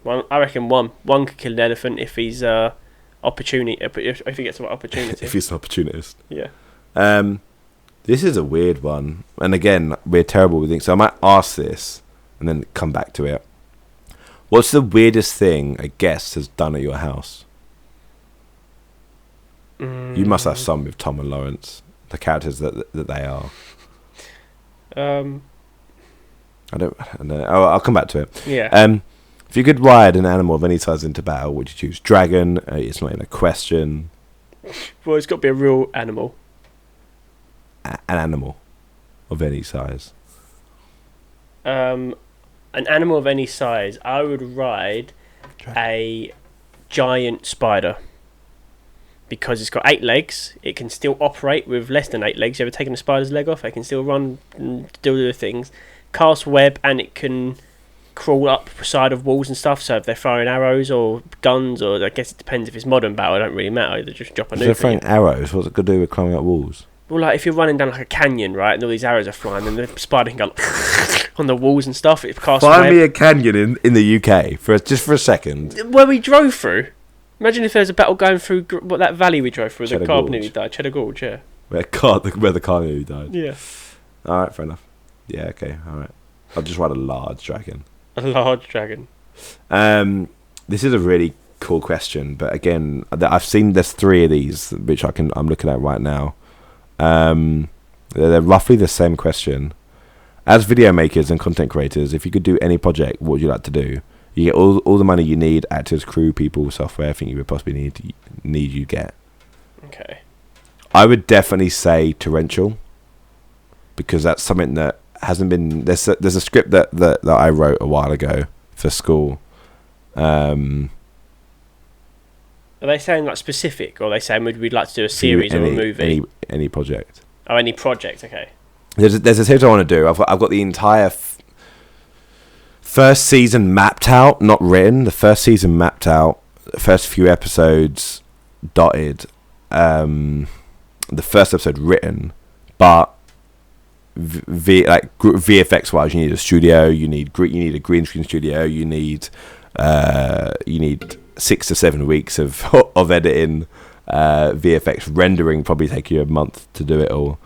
Well, I reckon one could kill an elephant if he's opportunity. If he gets the right opportunity. If he's an opportunist. Yeah. This is a weird one, and again, we're terrible with things. So I might ask this and then come back to it. What's the weirdest thing a guest has done at your house? You must have some with Tom and Lawrence, the characters that they are. I don't know. I'll come back to it. Yeah. If you could ride an animal of any size into battle, would you choose dragon? It's not even a question. Well, it's got to be a real animal. An animal of any size. An animal of any size. I would ride a giant spider. Because it's got 8 legs, it can still operate with less than 8 legs. You ever taken a spider's leg off? It can still run and do the things. Cast web, and it can crawl up the side of walls and stuff. So if they're throwing arrows or guns, or I guess it depends if it's modern battle, it don't really matter. They just drop a nuke. So they're throwing arrows. What's it got to do with climbing up walls? Well, like if you're running down like a canyon, right, and all these arrows are flying, then the spider can go on the walls and stuff. It casts web. Find me a canyon in the UK for a second. Where we drove through. Imagine if there's a battle going through that valley we drove through. Cheddar the car Gorge. nearly died. Cheddar Gorge, yeah. Where the car nearly died. Yeah. All right, fair enough. Yeah, okay, all right. I'll just ride a large dragon. A large dragon. This is a really cool question, but again, I've seen there's 3 of these which I'm looking at right now. They're roughly the same question. As video makers and content creators, if you could do any project, what would you like to do? You get all the money you need, actors, crew, people, software, everything you would possibly need you get. Okay. I would definitely say torrential, because that's something that hasn't been. There's a script that I wrote a while ago for school. Are they saying like specific, or are they saying we'd like to do a series or a movie? Any project. Oh, any project. Okay. There's a series I want to do. I've got the entire first season mapped out, not written. The first season mapped out. The first few episodes dotted. The first episode written, but VFX wise, you need a studio. You need a green screen studio. You need 6 to 7 weeks of editing. VFX rendering probably take you a month to do it all.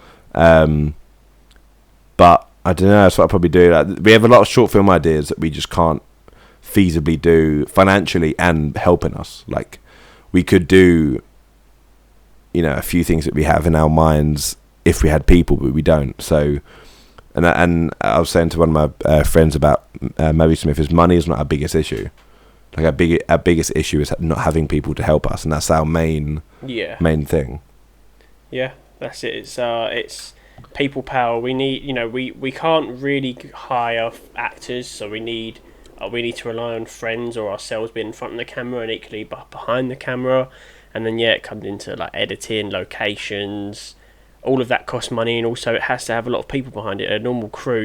But I don't know. That's what I'll probably do. Like, we have a lot of short film ideas that we just can't feasibly do financially and helping us. Like, we could do, a few things that we have in our minds if we had people, but we don't. So, and I was saying to one of my friends about Moby Smith, is money is not our biggest issue. Like our biggest issue is not having people to help us, and that's our main thing. Yeah, that's it. It's people power. We need, we can't really hire actors, so we need to rely on friends or ourselves being in front of the camera and equally behind the camera. And then it comes into like editing, locations, all of that costs money, and also it has to have a lot of people behind it. A normal crew,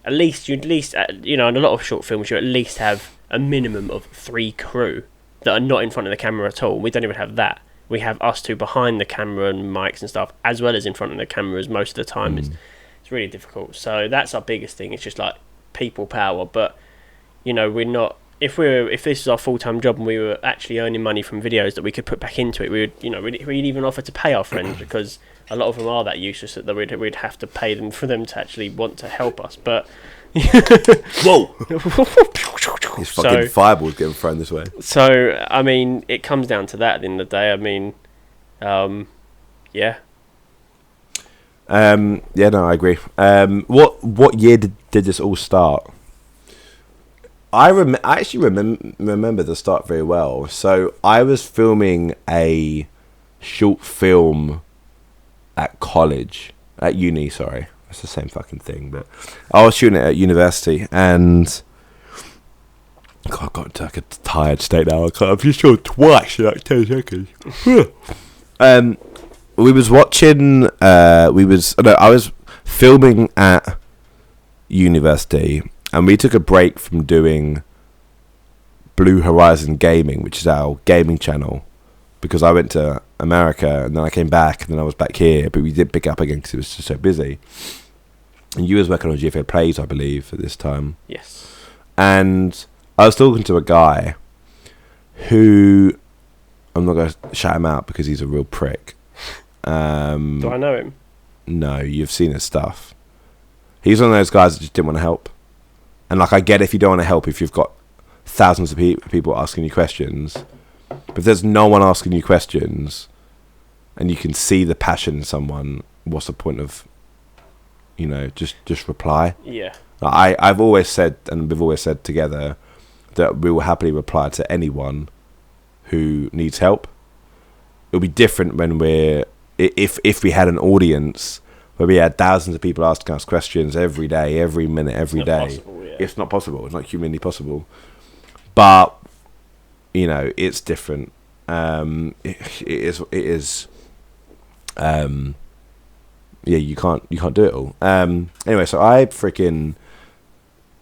at least in a lot of short films you at least have a minimum of 3 crew that are not in front of the camera at all. We don't even have that. We have us 2 behind the camera and mics and stuff, as well as in front of the cameras most of the time. It's really difficult. So that's our biggest thing. It's just like people power. But we're not. If this is our full-time job and we were actually earning money from videos that we could put back into it, we'd even offer to pay our friends, because a lot of them are that useless that we'd have to pay them for them to actually want to help us. But whoa, these fucking fireballs getting thrown this way. So I mean, it comes down to that at the end of the day. I mean, yeah. Yeah, no, I agree. What year did this all start? I actually remember the start very well. So I was filming a short film at college, at uni. Sorry, it's the same fucking thing. But I was shooting it at university, and God, I got into like a tired state now. I've just shot twice in like 10 seconds. We was watching. I was filming at university, and we took a break from doing Blue Horizon Gaming, which is our gaming channel, because I went to America and then I came back and then I was back here, but we did pick up again because it was just so busy. And you was working on GFA Plays, I believe, at this time. Yes. And I was talking to a guy who, I'm not going to shout him out because he's a real prick. Do I know him? No, you've seen his stuff. He's one of those guys that just didn't want to help. And like, I get if you don't want to help if you've got thousands of people asking you questions. But if there's no one asking you questions and you can see the passion in someone, what's the point of, just reply? Yeah. I've always said, and we've always said together, that we will happily reply to anyone who needs help. It'll be different when if we had an audience where we had thousands of people asking us questions every day, every minute, every day. It's not possible. It's not humanly possible. But it's different. It is. You can't do it all. Anyway, so I freaking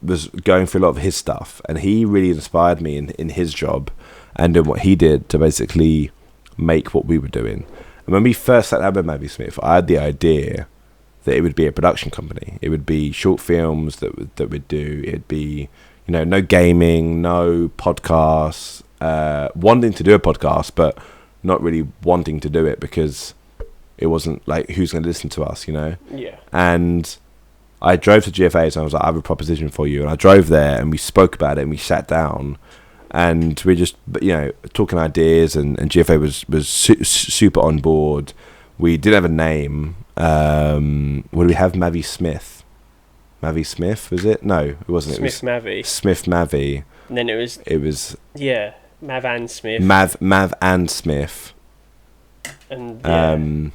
was going through a lot of his stuff, and he really inspired me in his job and in what he did to basically make what we were doing. And when we first sat down with Mavi Smith, I had the idea that it would be a production company. It would be short films that we'd do. It'd be, no gaming, no podcasts, wanting to do a podcast, but not really wanting to do it because it wasn't like, who's going to listen to us, Yeah. And I drove to GFA, so I was like, I have a proposition for you. And I drove there and we spoke about it and we sat down and we just, talking ideas, and GFA was super on board. We did have a name. What do we have? Mavi Smith. Mavi Smith, was it? No, it wasn't. Mavi. Smith Mavi. And then it was. Yeah, Mav and Smith. Mav and Smith. And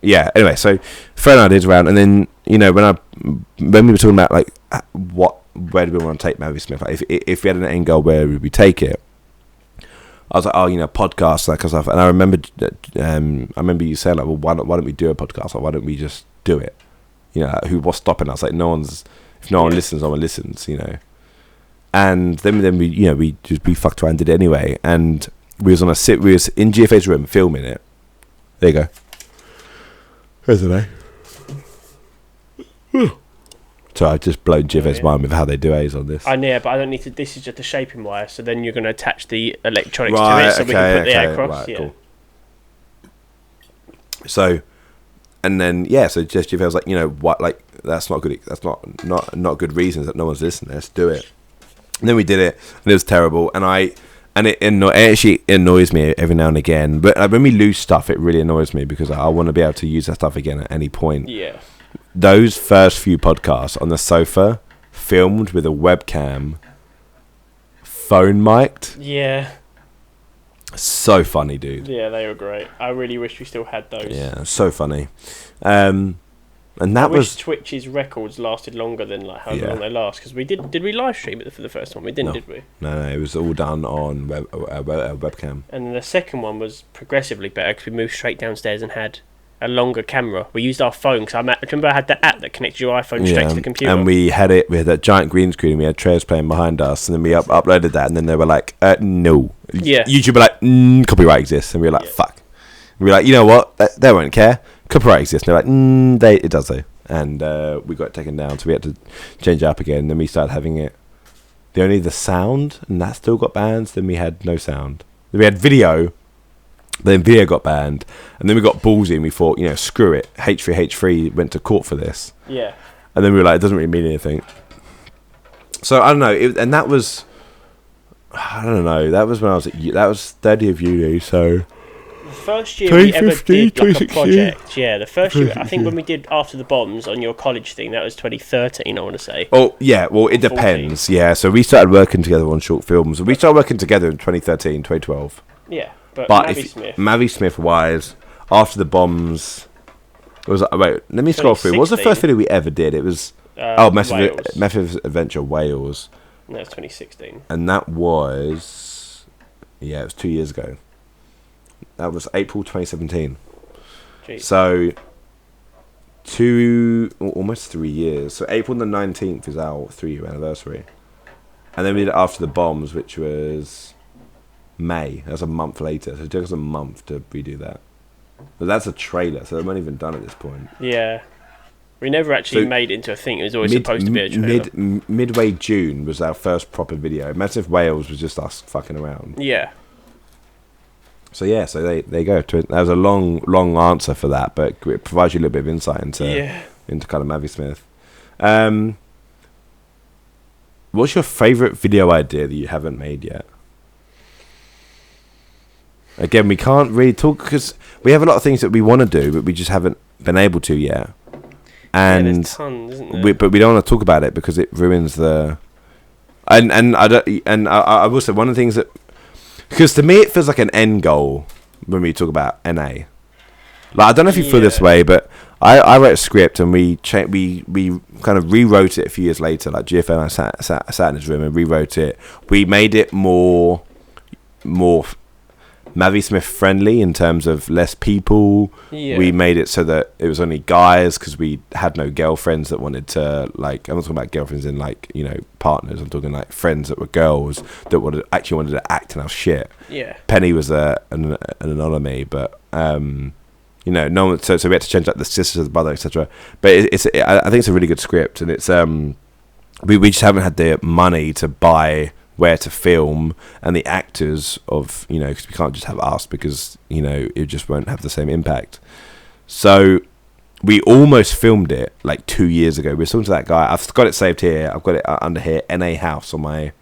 anyway, so throwing ideas around, and then when we were talking about like where do we want to take Mavi Smith? Like, if we had an end goal, where would we take it? I was like, podcasts, that kind of stuff. And I remember you saying like, well, why don't we do a podcast? Or why don't we just do it? What's stopping us? Like, if no one listens, no one listens. And then we fucked around, did it anyway. And we was in GFA's room filming it. There you go. There's an A. So I've just blown GFA's mind with how they do A's on this. I know, but I don't need to. This is just a shaping wire, so then you're going to attach the electronics to it, so we can put the A across. Right, cool. So, and then so just GFA was like, what? Like, that's not good. That's not good reasons that no one's listening. Let's do it. And then we did it, and it was terrible. And it actually annoys me every now and again. But when we lose stuff, it really annoys me because I want to be able to use that stuff again at any point. Yeah. Those first few podcasts on the sofa, filmed with a webcam, phone mic'd. Yeah. So funny, dude. Yeah, they were great. I really wish we still had those. Yeah, so funny. And that I was wish Twitch's records lasted longer than like how long they last, because we did we live stream it for the first one? We didn't, did we? No, it was all done on webcam. And then the second one was progressively better because we moved straight downstairs and had a longer camera. We used our phone because remember I had the app that connected your iPhone straight to the computer. And we had that giant green screen. And we had trailers playing behind us, and then we uploaded that, and then they were like, "No." Yeah. YouTube were like, "Copyright exists," and we were like, "Fuck." We were like, "You know what? They won't care. Copyright exists." And they're like, "It does though." And we got it taken down, so we had to change it up again. Then we started having it only the sound, and that still got banned. Then we had no sound. Then we had video, but then video got banned, and then we got ballsy and we thought, screw it. H3H3 went to court for this. Yeah. And then we were like, it doesn't really mean anything. So I don't know, and that was, I don't know. That was when I was that was 30 of uni. So The first year we ever 2015, did like a 2016. project, yeah, the first year, I think when we did After the Bombs on your college thing, that was 2013, I want to say. Oh, yeah, well, it 14. depends. Yeah, so we started working together on short films. We started working together in 2013, 2012. Yeah, but But Smith. Mavi Smith wise, After the Bombs, was wait, let me scroll through. What was the 2016? first video we ever did? It was Wales. Massive Adventure Wales. No, it's 2016. And that was, yeah, it was 2 years ago. That was April 2017. Jeez. So, almost 3 years. So April the 19th is our 3-year anniversary. And then we did After the Bombs, which was May. That's a month later. So it took us a month to redo that. But that's a trailer, so they weren't even done at this point. Yeah. We never actually So made it into a thing. It was always supposed to be a trailer. Midway June was our first proper video. Massive Wales was just us fucking around. Yeah. So yeah, so there you go. That was a long answer for that, but it provides you a little bit of insight into kind of Mavi Smith. What's your favourite video idea that you haven't made yet? Again, we can't really talk because we have a lot of things that we want to do, but we just haven't been able to yet. And there's tons, isn't there? but we don't want to talk about it because it ruins the. And I will say one of the things that, because to me it feels like an end goal when we talk about NA. Like I don't know if you feel this way, but I wrote a script and we kind of rewrote it a few years later. Like GFL and I sat in his room and rewrote it. We made it more Mavi Smith friendly in terms of less people. Yeah. We made it so that it was only guys because we had no girlfriends that wanted to, like, I'm not talking about girlfriends in like, you know, partners. I'm talking like friends that were girls that actually wanted to act in our shit. Yeah. Penny was an anomaly, but you know, no one. So we had to change like the sister, the brother, etc. But I think it's a really good script, and it's we just haven't had the money to buy where to film and the actors of, you know, because we can't just have us because, you know, it just won't have the same impact. So we almost filmed it like 2 years ago. We were talking to that guy. I've got it saved here. I've got it under here. NA House on my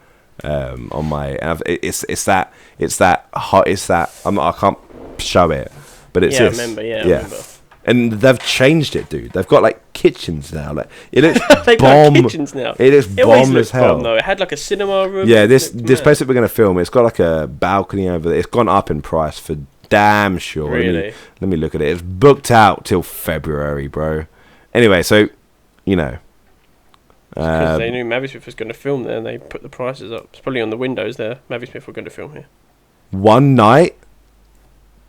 and it's that I can't show it, but it's I remember. And they've changed it, dude. They've got like kitchens now. Like it looks They've bomb. got kitchens now. It looks It always bomb looks as hell. bomb, though. It had like a cinema room. Yeah, this place that we're gonna film, it's got like a balcony over there. It's gone up in price for damn sure. Really? Let me look at it. It's booked out till February, bro. Anyway, so you know, because they knew Mavi Smith was going to film there, and they put the prices up. It's probably on the windows there. Mavi Smith were going to film here. one night.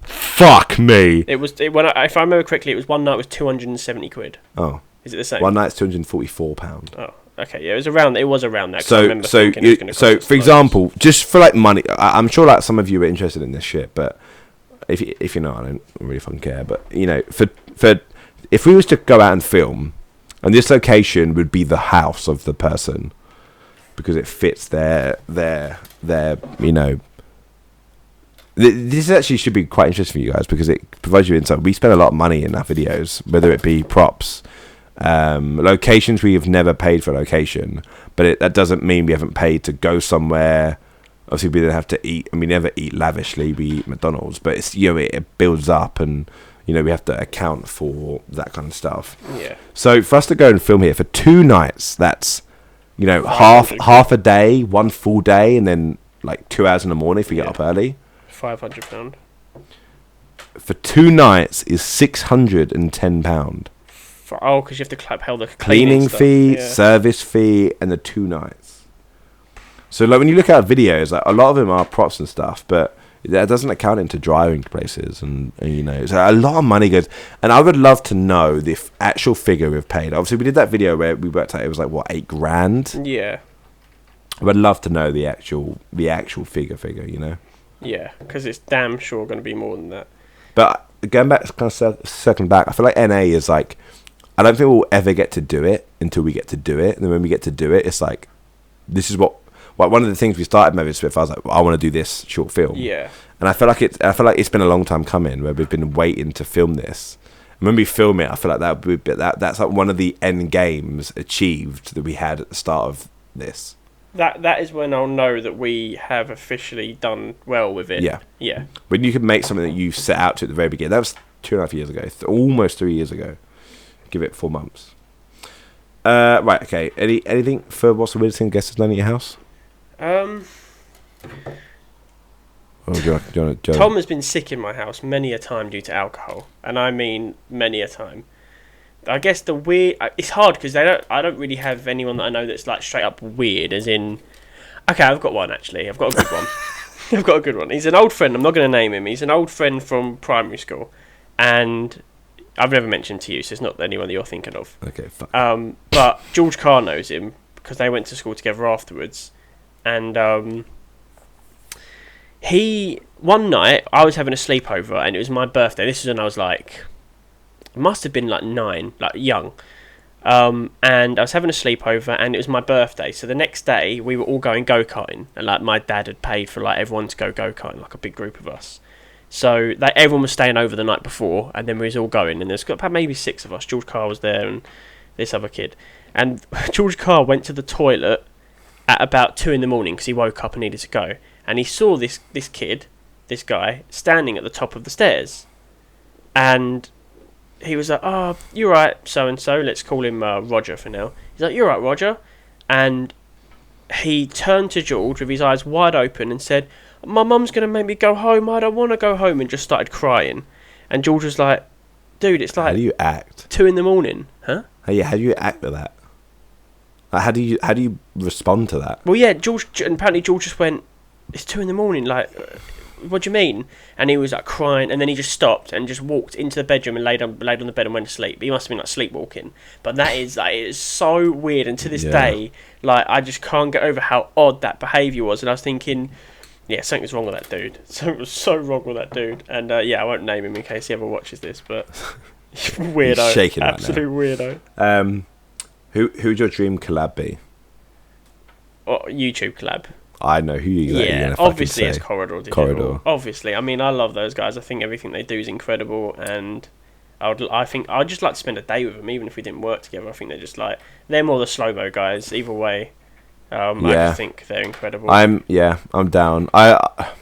Fuck me. If I remember correctly, it was one night was 270 quid. Oh, is it the same? one night's £244. Oh, okay, yeah, it was around that. So for example, just for like money, I'm sure like some of you are interested in this shit, but if you're not, I don't really fucking care. But you know, for if we was to go out and film, and this location would be the house of the person because it fits their you know. This actually should be quite interesting for you guys because it provides you insight. We spend a lot of money in our videos, whether it be props, locations. We have never paid for a location, but that doesn't mean we haven't paid to go somewhere. Obviously, we don't have to eat, and we never eat lavishly. We eat McDonald's, but it's, you know, it builds up, and you know we have to account for that kind of stuff. Yeah. So for us to go and film here for 2 nights, that's, you know, half a day, one full day, and then like 2 hours in the morning if we get up early. £500 for 2 nights is £610. Because you have to pay the cleaning fee, service fee, and the 2 nights. So like when you look at videos, like a lot of them are props and stuff, but that doesn't account into driving places, and you know, so a lot of money goes. And I would love to know the actual figure we've paid. Obviously, we did that video where we worked out it was like what, $8,000. Yeah. I would love to know the actual figure. You know. Yeah, because it's damn sure going to be more than that. But going back, kind of circling back, I feel like NA is like, I don't think we'll ever get to do it until we get to do it. And then when we get to do it, it's like, this is what one of the things we started Mavi Smith. I was like, I want to do this short film. Yeah. And I feel like it's been a long time coming where we've been waiting to film this. And when we film it, I feel like that's like one of the end games achieved that we had at the start of this. that is when I'll know that we have officially done well with it. Yeah. Yeah. When you can make something that you set out to at the very beginning. That was 2.5 years ago. Almost 3 years ago. Give it 4 months. Right, okay. Anything for what's the weirdest thing guests have done at your house? Tom has been sick in my house many a time due to alcohol, and I mean many a time. I guess it's hard because I don't really have anyone that I know that's like straight up weird, as in. Okay, I've got one actually. I've got a good one. I've got a good one. He's an old friend. I'm not going to name him. He's an old friend from primary school, and I've never mentioned to you, so it's not anyone that you're thinking of. Okay, fuck. But George Carr knows him because they went to school together afterwards, and one night I was having a sleepover and it was my birthday. This is when I was like, it must have been like 9, like young. And I was having a sleepover and it was my birthday. So the next day we were all going go-karting, and like my dad had paid for like everyone to go go-karting, like a big group of us. So everyone was staying over the night before, and then we was all going, and there's got about maybe 6 of us. George Carr was there and this other kid. And George Carr went to the toilet at about 2 in the morning because he woke up and needed to go. And he saw this guy, standing at the top of the stairs. And he was like, "Oh, you're right, so-and-so. Let's call him Roger for now." He's like, "You're right, Roger." And he turned to George with his eyes wide open and said, "My mum's going to make me go home. I don't want to go home," and just started crying. And George was like, "Dude, it's like..." How do you act? 2 in the morning. Huh? How do you act with that? Like, how do you respond to that? Well, yeah, apparently George just went, "It's 2 in the morning, like, what do you mean?" And he was like crying, and then he just stopped and just walked into the bedroom and laid on the bed and went to sleep. He must have been like sleepwalking. But that is like, it is so weird, and to this day, like, I just can't get over how odd that behaviour was. And I was thinking, yeah, something was wrong with that dude. Something was so wrong with that dude. And yeah, I won't name him in case he ever watches this, but weirdo, He's shaking absolute right now. weirdo. Who'd your dream collab be? YouTube collab. I know who you're Yeah, obviously it's Corridor Digital. Corridor. Obviously, I mean, I love those guys. I think everything they do is incredible, and I'd just like to spend a day with them, even if we didn't work together. I think they're just like, they're more the slow-mo guys. Either way, I just think they're incredible. I'm down. I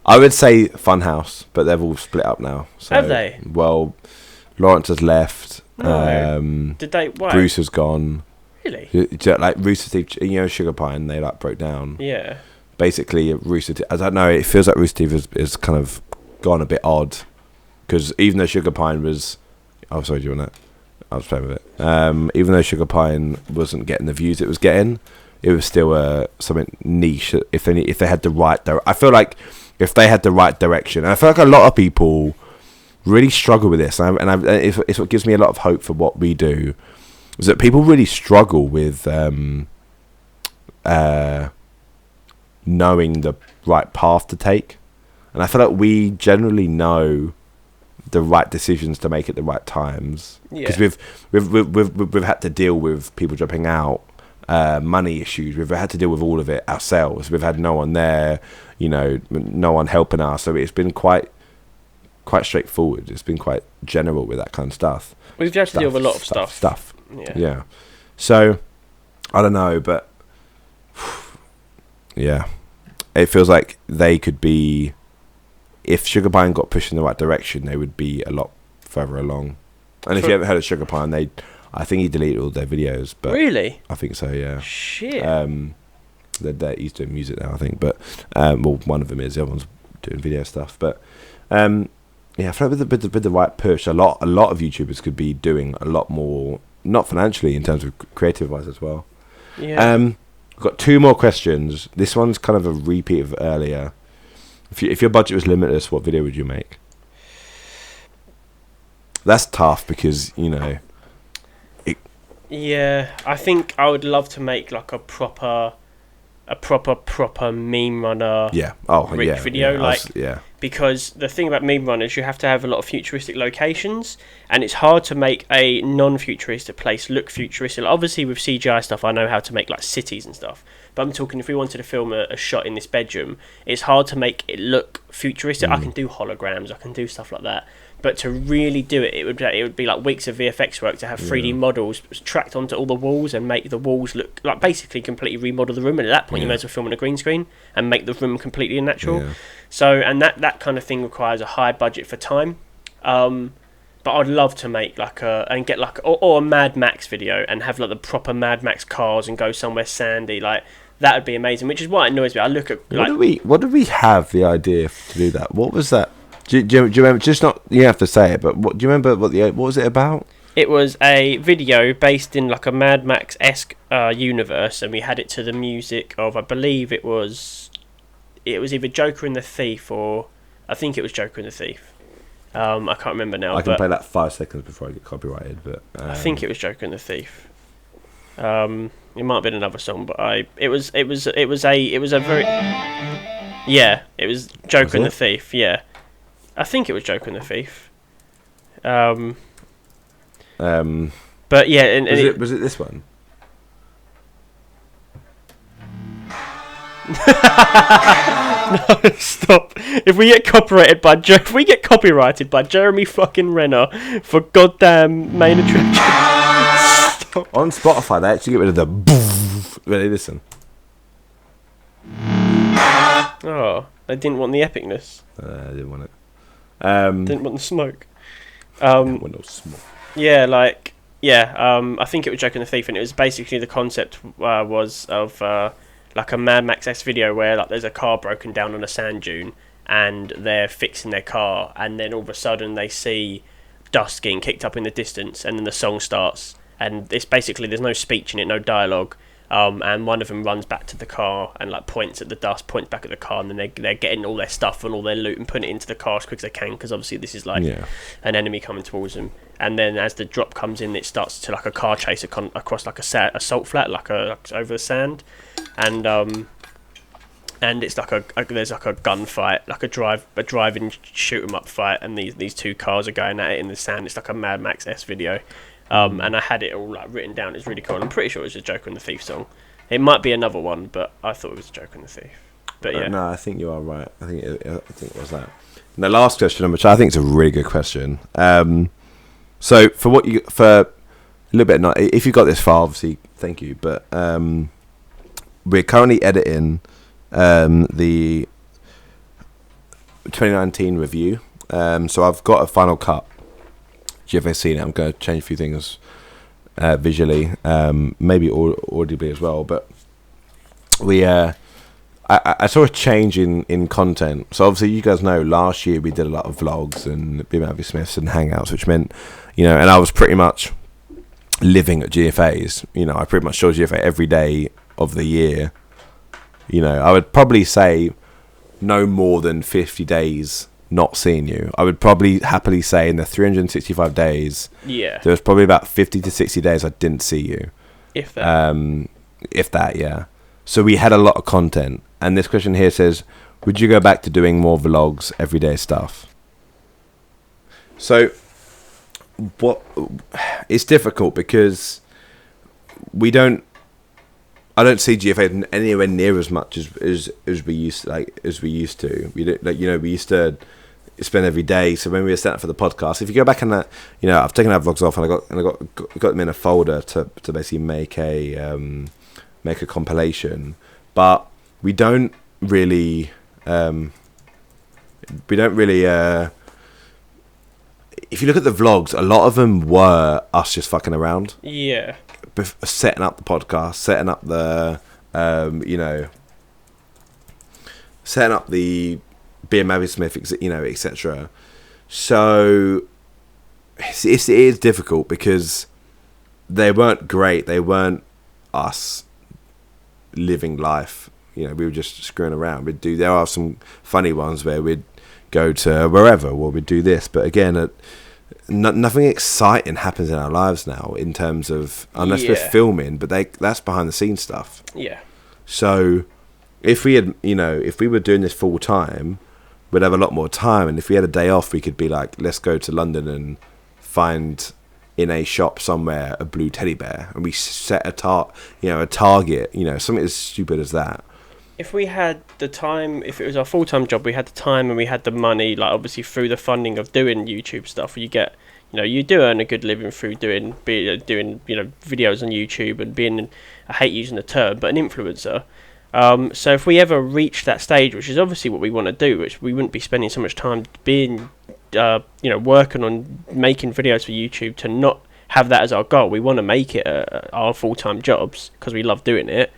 would say Funhouse, but they've all split up now. So, have they? Well, Lawrence has left. No. Did they? Why? Bruce has gone. Really? Like Rooster Teeth, Sugar Pine, they like broke down. Yeah. Basically, Rooster Teeth, I don't know, it feels like Rooster Teeth is kind of gone a bit odd, because even though Sugar Pine was, oh sorry, do you want that? I was playing with it. Even though Sugar Pine wasn't getting the views it was getting, it was still something niche. If they had the right, I feel like if they had the right direction, and I feel like a lot of people really struggle with this, and it's what gives me a lot of hope for what we do. Is that people really struggle with knowing the right path to take, and I feel like we generally know the right decisions to make at the right times, because we've had to deal with people dropping out, money issues. We've had to deal with all of it ourselves. We've had no one there, no one helping us. So it's been quite straightforward. It's been quite general with that kind of stuff. We've had to deal with a lot of stuff. Yeah. So, I don't know, but yeah, it feels like they could be, if Sugar Pine got pushed in the right direction, they would be a lot further along. And if you haven't heard of Sugar Pine, I think he deleted all their videos. But really? I think so, yeah. Shit. He's doing music now, I think, but well, one of them is, the other one's doing video stuff. But yeah, I feel like with the right push, a lot of YouTubers could be doing a lot more. Not financially, in terms of creative wise as well. Yeah. I've got 2 more questions. This one's kind of a repeat of earlier. If your budget was limitless, what video would you make? That's tough because Yeah, I think I would love to make like a proper meme runner. Yeah. Video, because the thing about meme runners, you have to have a lot of futuristic locations, and it's hard to make a non-futuristic place look futuristic. Like, obviously, with CGI stuff, I know how to make like cities and stuff. But I'm talking, if we wanted to film a shot in this bedroom, it's hard to make it look futuristic. I can do holograms, I can do stuff like that. But to really do it, it would be like weeks of VFX work to have 3D models tracked onto all the walls and make the walls look like basically completely remodel the room. And at that point, you may as well film on a green screen and make the room completely unnatural. Yeah. So, and that kind of thing requires a high budget for time. But I'd love to make like a Mad Max video and have like the proper Mad Max cars and go somewhere sandy. Like that would be amazing. Which is what annoys me. I look at what did we have the idea to do that? What was that? Do you remember? Just not, you have to say it, but do you remember what was it about? It was a video based in like a Mad Max-esque universe, and we had it to the music of, I believe it was either Joker and the Thief, or I think it was Joker and the Thief. I can't remember now. I can play that 5 seconds before I get copyrighted, but I think it was Joker and the Thief. It might have been another song, but it was a very it was Joker and the Thief. Yeah. I think it was Joker and the Thief. But yeah, and was it this one? No, stop! If we get copyrighted by Jeremy fucking Renner for goddamn main attraction. Stop. On Spotify, they actually get rid of the boof. Ready, listen. Oh, they didn't want the epicness. I didn't want it. Didn't want the smoke. Didn't want no smoke. Yeah, I think it was Joker and the Thief, and it was basically the concept was of like a Mad Max-esque video where like there's a car broken down on a sand dune and they're fixing their car, and then all of a sudden they see dust getting kicked up in the distance, and then the song starts, and it's basically there's no speech in it, no dialogue. And one of them runs back to the car and like points at the dust, points back at the car, and then they're getting all their stuff and all their loot and putting it into the car as quick as they can, because obviously this is like an enemy coming towards them. And then as the drop comes in, it starts to like a car chase across like a salt flat, like over the sand, and it's like there's like a gunfight, like a driving shoot 'em up fight, and these two cars are going at it in the sand. It's like a Mad Max-esque video. And I had it all like written down. It's really cool. And I'm pretty sure it was a Joker and the Thief song. It might be another one, but I thought it was Joker and the Thief. But yeah, no, I think you are right. I think it was that. And the last question, which I think is a really good question. So for a little bit, not if you got this far, obviously, thank you. But we're currently editing the 2019 review. So I've got a final cut. GFA's seen it. I'm going to change a few things visually, maybe audibly as well. But I saw a change in content. So obviously, you guys know last year we did a lot of vlogs and BMAV Smiths and Hangouts, which meant, and I was pretty much living at GFA's. I pretty much saw GFA every day of the year. I would probably say no more than 50 days not seeing you. I would probably happily say in the 365 days, there was probably about 50 to 60 days I didn't see you. If that, yeah. So we had a lot of content. And this question here says, would you go back to doing more vlogs, everyday stuff? So it's difficult because I don't see GFA anywhere near as much as we used to. We used to spend every day. So when we were setting up for the podcast, if you go back and I've taken our vlogs off and I got them in a folder to basically make a compilation. But we don't really if you look at the vlogs, a lot of them were us just fucking around. Yeah. Setting up the podcast, setting up the setting up the being Mavi Smith, etc. So it is difficult because they weren't great. They weren't us living life. We were just screwing around. There are some funny ones where we'd go to wherever, or we'd do this. But again, nothing exciting happens in our lives now in terms of, unless we're filming, but that's behind the scenes stuff. Yeah. So if we were doing this full time, we'd have a lot more time. And if we had a day off, we could be like, let's go to London and find in a shop somewhere a blue teddy bear, and we set a target, something as stupid as that. if we had the time, if it was our full-time job, we had the time and we had the money, like obviously through the funding of doing YouTube stuff, you get, you do earn a good living through doing videos on YouTube and being, I hate using the term, but an influencer. So if we ever reach that stage, which is obviously what we want to do, which we wouldn't be spending so much time being, working on making videos for YouTube to not have that as our goal. We want to make it our full-time jobs because we love doing it.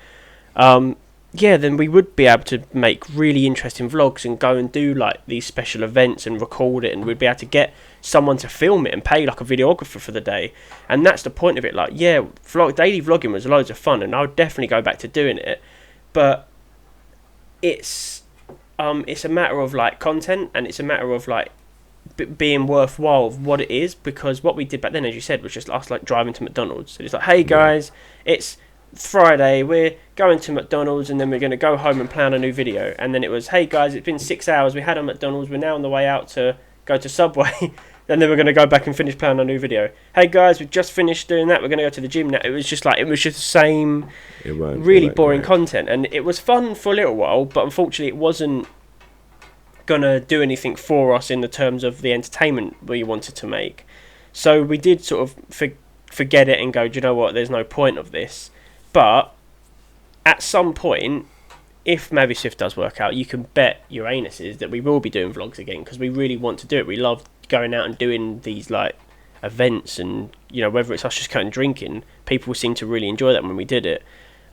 Then we would be able to make really interesting vlogs and go and do like these special events and record it, and we'd be able to get someone to film it and pay like a videographer for the day. And that's the point of it. Like, yeah, daily vlogging was loads of fun, and I would definitely go back to doing it. But it's a matter of like content, and it's a matter of like being worthwhile of what it is, because what we did back then, as you said, was just us like driving to McDonald's. It's like, hey guys, it's Friday, we're going to McDonald's and then we're going to go home and plan a new video. And then it was, hey guys, it's been 6 hours, we had a McDonald's, we're now on the way out to go to Subway. And then we're going to go back and finish planning a new video. Hey guys, we've just finished doing that, we're going to go to the gym now. It was just the same really boring content, and it was fun for a little while, but unfortunately it wasn't gonna do anything for us in the terms of the entertainment we wanted to make. So we did sort of forget it and go, do you know what, there's no point of this. But at some point, if Maviswift does work out, you can bet your anuses that we will be doing vlogs again, because we really want to do it. We love going out and doing these like events, and whether it's us just going drinking, people seem to really enjoy that when we did it.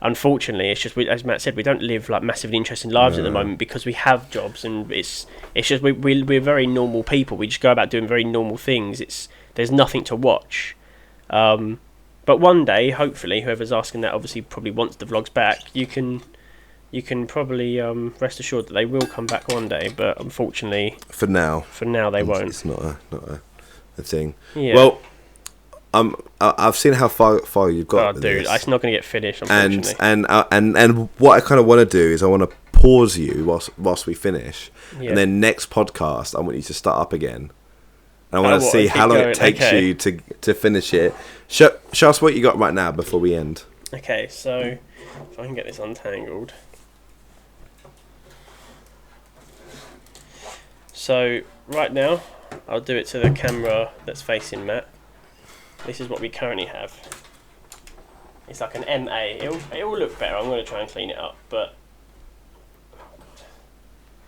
Unfortunately, it's just, as Matt said, we don't live like massively interesting lives at the moment because we have jobs, and it's just we're very normal people. We just go about doing very normal things. There's nothing to watch. But one day, hopefully, whoever's asking that obviously probably wants the vlogs back. You can probably rest assured that they will come back one day. But unfortunately, for now they won't. It's not a thing. Yeah. Well, I've seen how far you've got. Oh, dude, this. It's not going to get finished, unfortunately. And what I kind of want to do is I want to pause you whilst we finish, and then next podcast I want you to start up again. And I want to see how long it takes you to finish it. Show us what you got right now before we end. Okay, so if I can get this untangled. So right now, I'll do it to the camera that's facing Matt. This is what we currently have. It's like an MA. It'll look better. I'm going to try and clean it up, but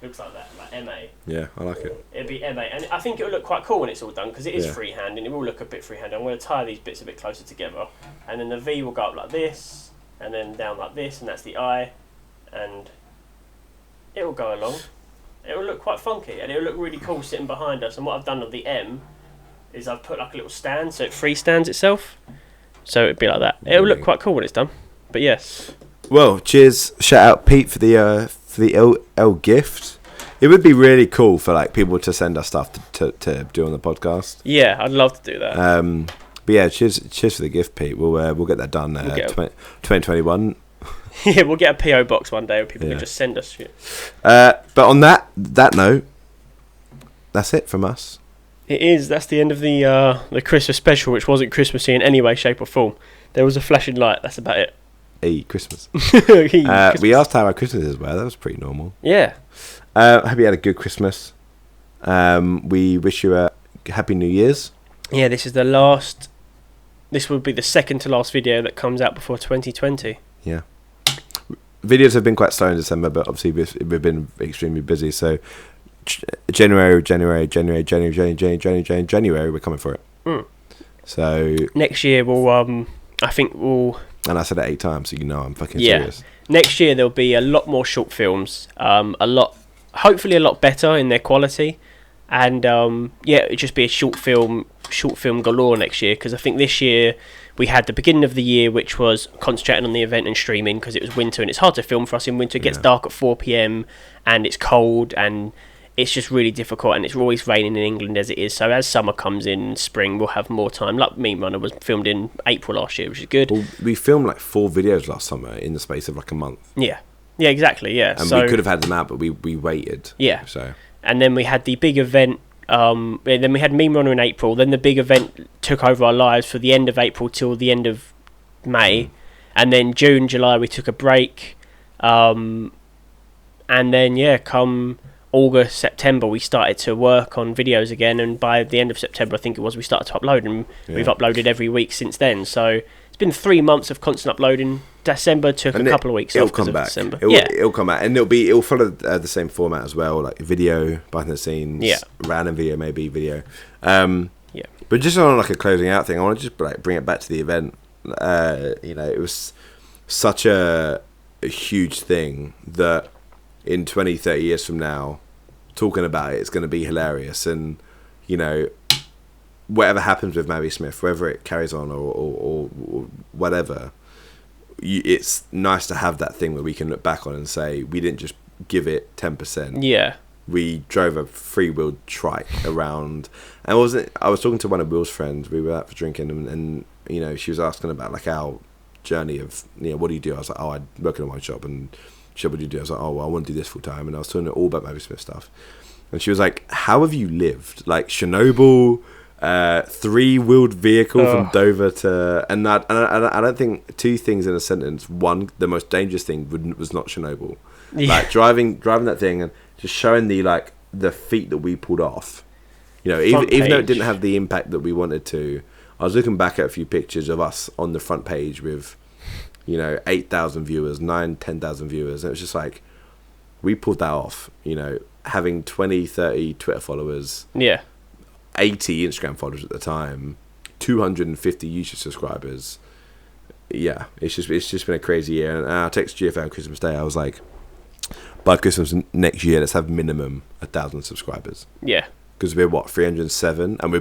looks like that, like MA. Yeah, I like it. It'll be MA, and I think it'll look quite cool when it's all done, because it is freehand, and it will look a bit freehand. I'm going to tie these bits a bit closer together, and then the V will go up like this, and then down like this, and that's the I, and it will go along. It will look quite funky, and it will look really cool sitting behind us. And what I've done with the M is I've put like a little stand, so it freestands itself. So it'd be like that. It'll look quite cool when it's done. But yes. Well, cheers! Shout out Pete for the L gift. It would be really cool for like people to send us stuff to do on the podcast. Yeah, I'd love to do that. But yeah, cheers for the gift, Pete. We'll get that done. 2021. Yeah, we'll get a PO box one day where people can just send us shit. But on that note, that's it from us. It is. That's the end of the Christmas special, which wasn't Christmassy in any way, shape, or form. There was a flashing light. That's about it. Hey, Christmas. Christmas. We asked how our Christmases were. That was pretty normal. Yeah. I hope you had a good Christmas. We wish you a happy New Year's. Yeah, this is the last. This will be the second to last video that comes out before 2020. Yeah. Videos have been quite slow in December, but obviously we've been extremely busy. So January, we're coming for it. So next year I think we'll. And I said it 8 times, so I'm fucking serious. Next year there'll be a lot more short films. Hopefully a lot better in their quality, and it'll just be a short film galore next year, because I think this year we had the beginning of the year, which was concentrating on the event and streaming, because it was winter and it's hard to film for us in winter. It gets dark at 4 p.m. and it's cold and it's just really difficult, and it's always raining in England as it is. So as summer comes in, spring, we'll have more time. Like Meme Runner was filmed in April last year, which is good. Well, we filmed like 4 videos last summer in the space of like a month. Yeah, exactly. Yeah, and we could have had them out, but we waited. Yeah. So and then we had the big event. Then we had Meme Runner in April. Then the big event took over our lives for the end of April till the end of May, and then June, July we took a break. And then, come August, September, we started to work on videos again. And by the end of September, I think it was, we started to upload. And we've uploaded every week since then. So it's been 3 months of constant uploading. December took a couple of weeks off because of December. It'll come back. And it'll follow the same format as well, like video, behind the scenes, random video, maybe video. But just on like a closing out thing, I want to just like bring it back to the event. It was such a huge thing that in 20, 30 years from now, talking about it's going to be hilarious. And, whatever happens with Maddie Smith, whether it carries on or whatever, it's nice to have that thing where we can look back on and say, we didn't just give it 10%. Yeah. We drove a free-wheeled trike around. And I was talking to one of Will's friends. We were out for drinking and she was asking about like our journey of, what do you do? I was like, I work in a wine shop. And she said, what do you do? I was like, I want to do this full time. And I was telling her all about Maddie Smith stuff. And she was like, how have you lived? Like Chernobyl, 3-wheeled vehicle from Dover to... And I don't think 2 things in a sentence. One, the most dangerous thing was not Chernobyl. Yeah. Like driving that thing and just showing the feat that we pulled off. Even though it didn't have the impact that we wanted to. I was looking back at a few pictures of us on the front page with, 8,000 viewers, 10,000 viewers. And it was just like, we pulled that off, having 20, 30 Twitter followers. Yeah. 80 Instagram followers at the time, 250 YouTube subscribers. Yeah, it's just been a crazy year. And I text GFL on Christmas Day. I was like, by Christmas next year, let's have minimum 1,000 subscribers. Yeah. Because we're 307, and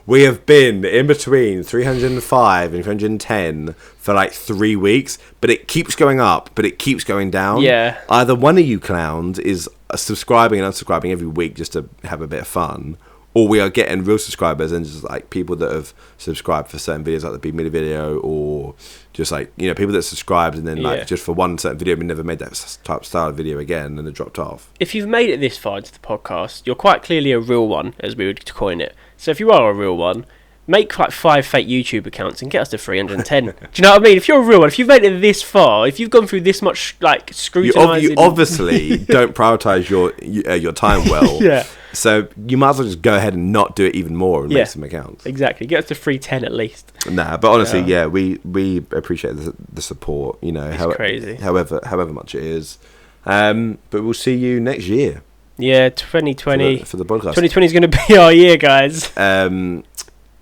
we have been in between 305 and 310 for like 3 weeks, but it keeps going up, but it keeps going down. Yeah. Either one of you clowns is subscribing and unsubscribing every week just to have a bit of fun, or we are getting real subscribers and just like people that have subscribed for certain videos, like the Big Mini video, or just like, people that subscribed and then like just for one certain video, we never made that type of style of video again and it dropped off. If you've made it this far into the podcast, you're quite clearly a real one, as we would coin it. So if you are a real one, make like 5 fake YouTube accounts and get us to 310. Do you know what I mean? If you're a real one, if you've made it this far, if you've gone through this much like scrutinising, you obviously don't prioritise your time well. Yeah. So you might as well just go ahead and not do it even more and make some accounts. Exactly. Get us to 310 at least. Nah, but honestly, we appreciate the support. It's crazy. However much it is. But we'll see you next year. Yeah, 2020 for the podcast. 2020 is going to be our year, guys.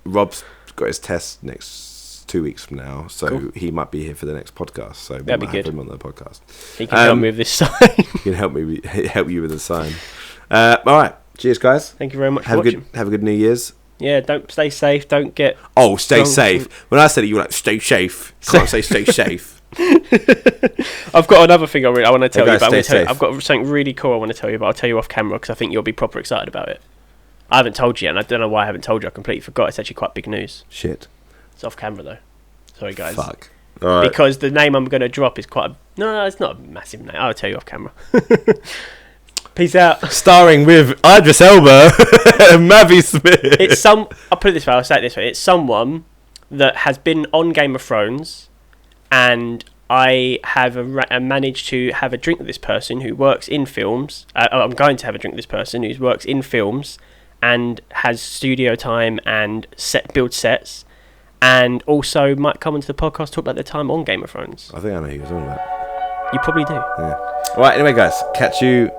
Rob's got his test next 2 weeks from now, so he might be here for the next podcast. So that'd be good. Have him on the podcast. He can help me with this sign. He can help you with the sign. All right. Cheers, guys. Thank you very much for watching. Have a good New Year's. Yeah, don't stay safe. Don't get... Oh, stay safe. When I said it, you were like, stay safe. Can't say stay safe. I've got another thing I want to tell you about. I've got something really cool I want to tell you about. I'll tell you off camera because I think you'll be proper excited about it. I haven't told you yet, and I don't know why I haven't told you. I completely forgot. It's actually quite big news. Shit. It's off camera, though. Sorry, guys. Fuck. All right. Because the name I'm going to drop is quite... No, it's not a massive name. I'll tell you off camera. Peace out. Starring with Idris Elba and Maddie Smith. I'll put it this way. I'll say it this way. It's someone that has been on Game of Thrones, and I have managed to have a drink with this person who works in films. I'm going to have a drink with this person who works in films and has studio time and build sets, and also might come into the podcast talk about their time on Game of Thrones. I think I know who you're talking about. You probably do. Yeah. All right. Anyway, guys, catch you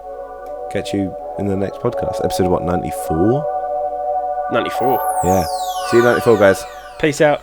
in the next podcast. Episode 94? 94. Yeah. See you 94, guys. Peace out.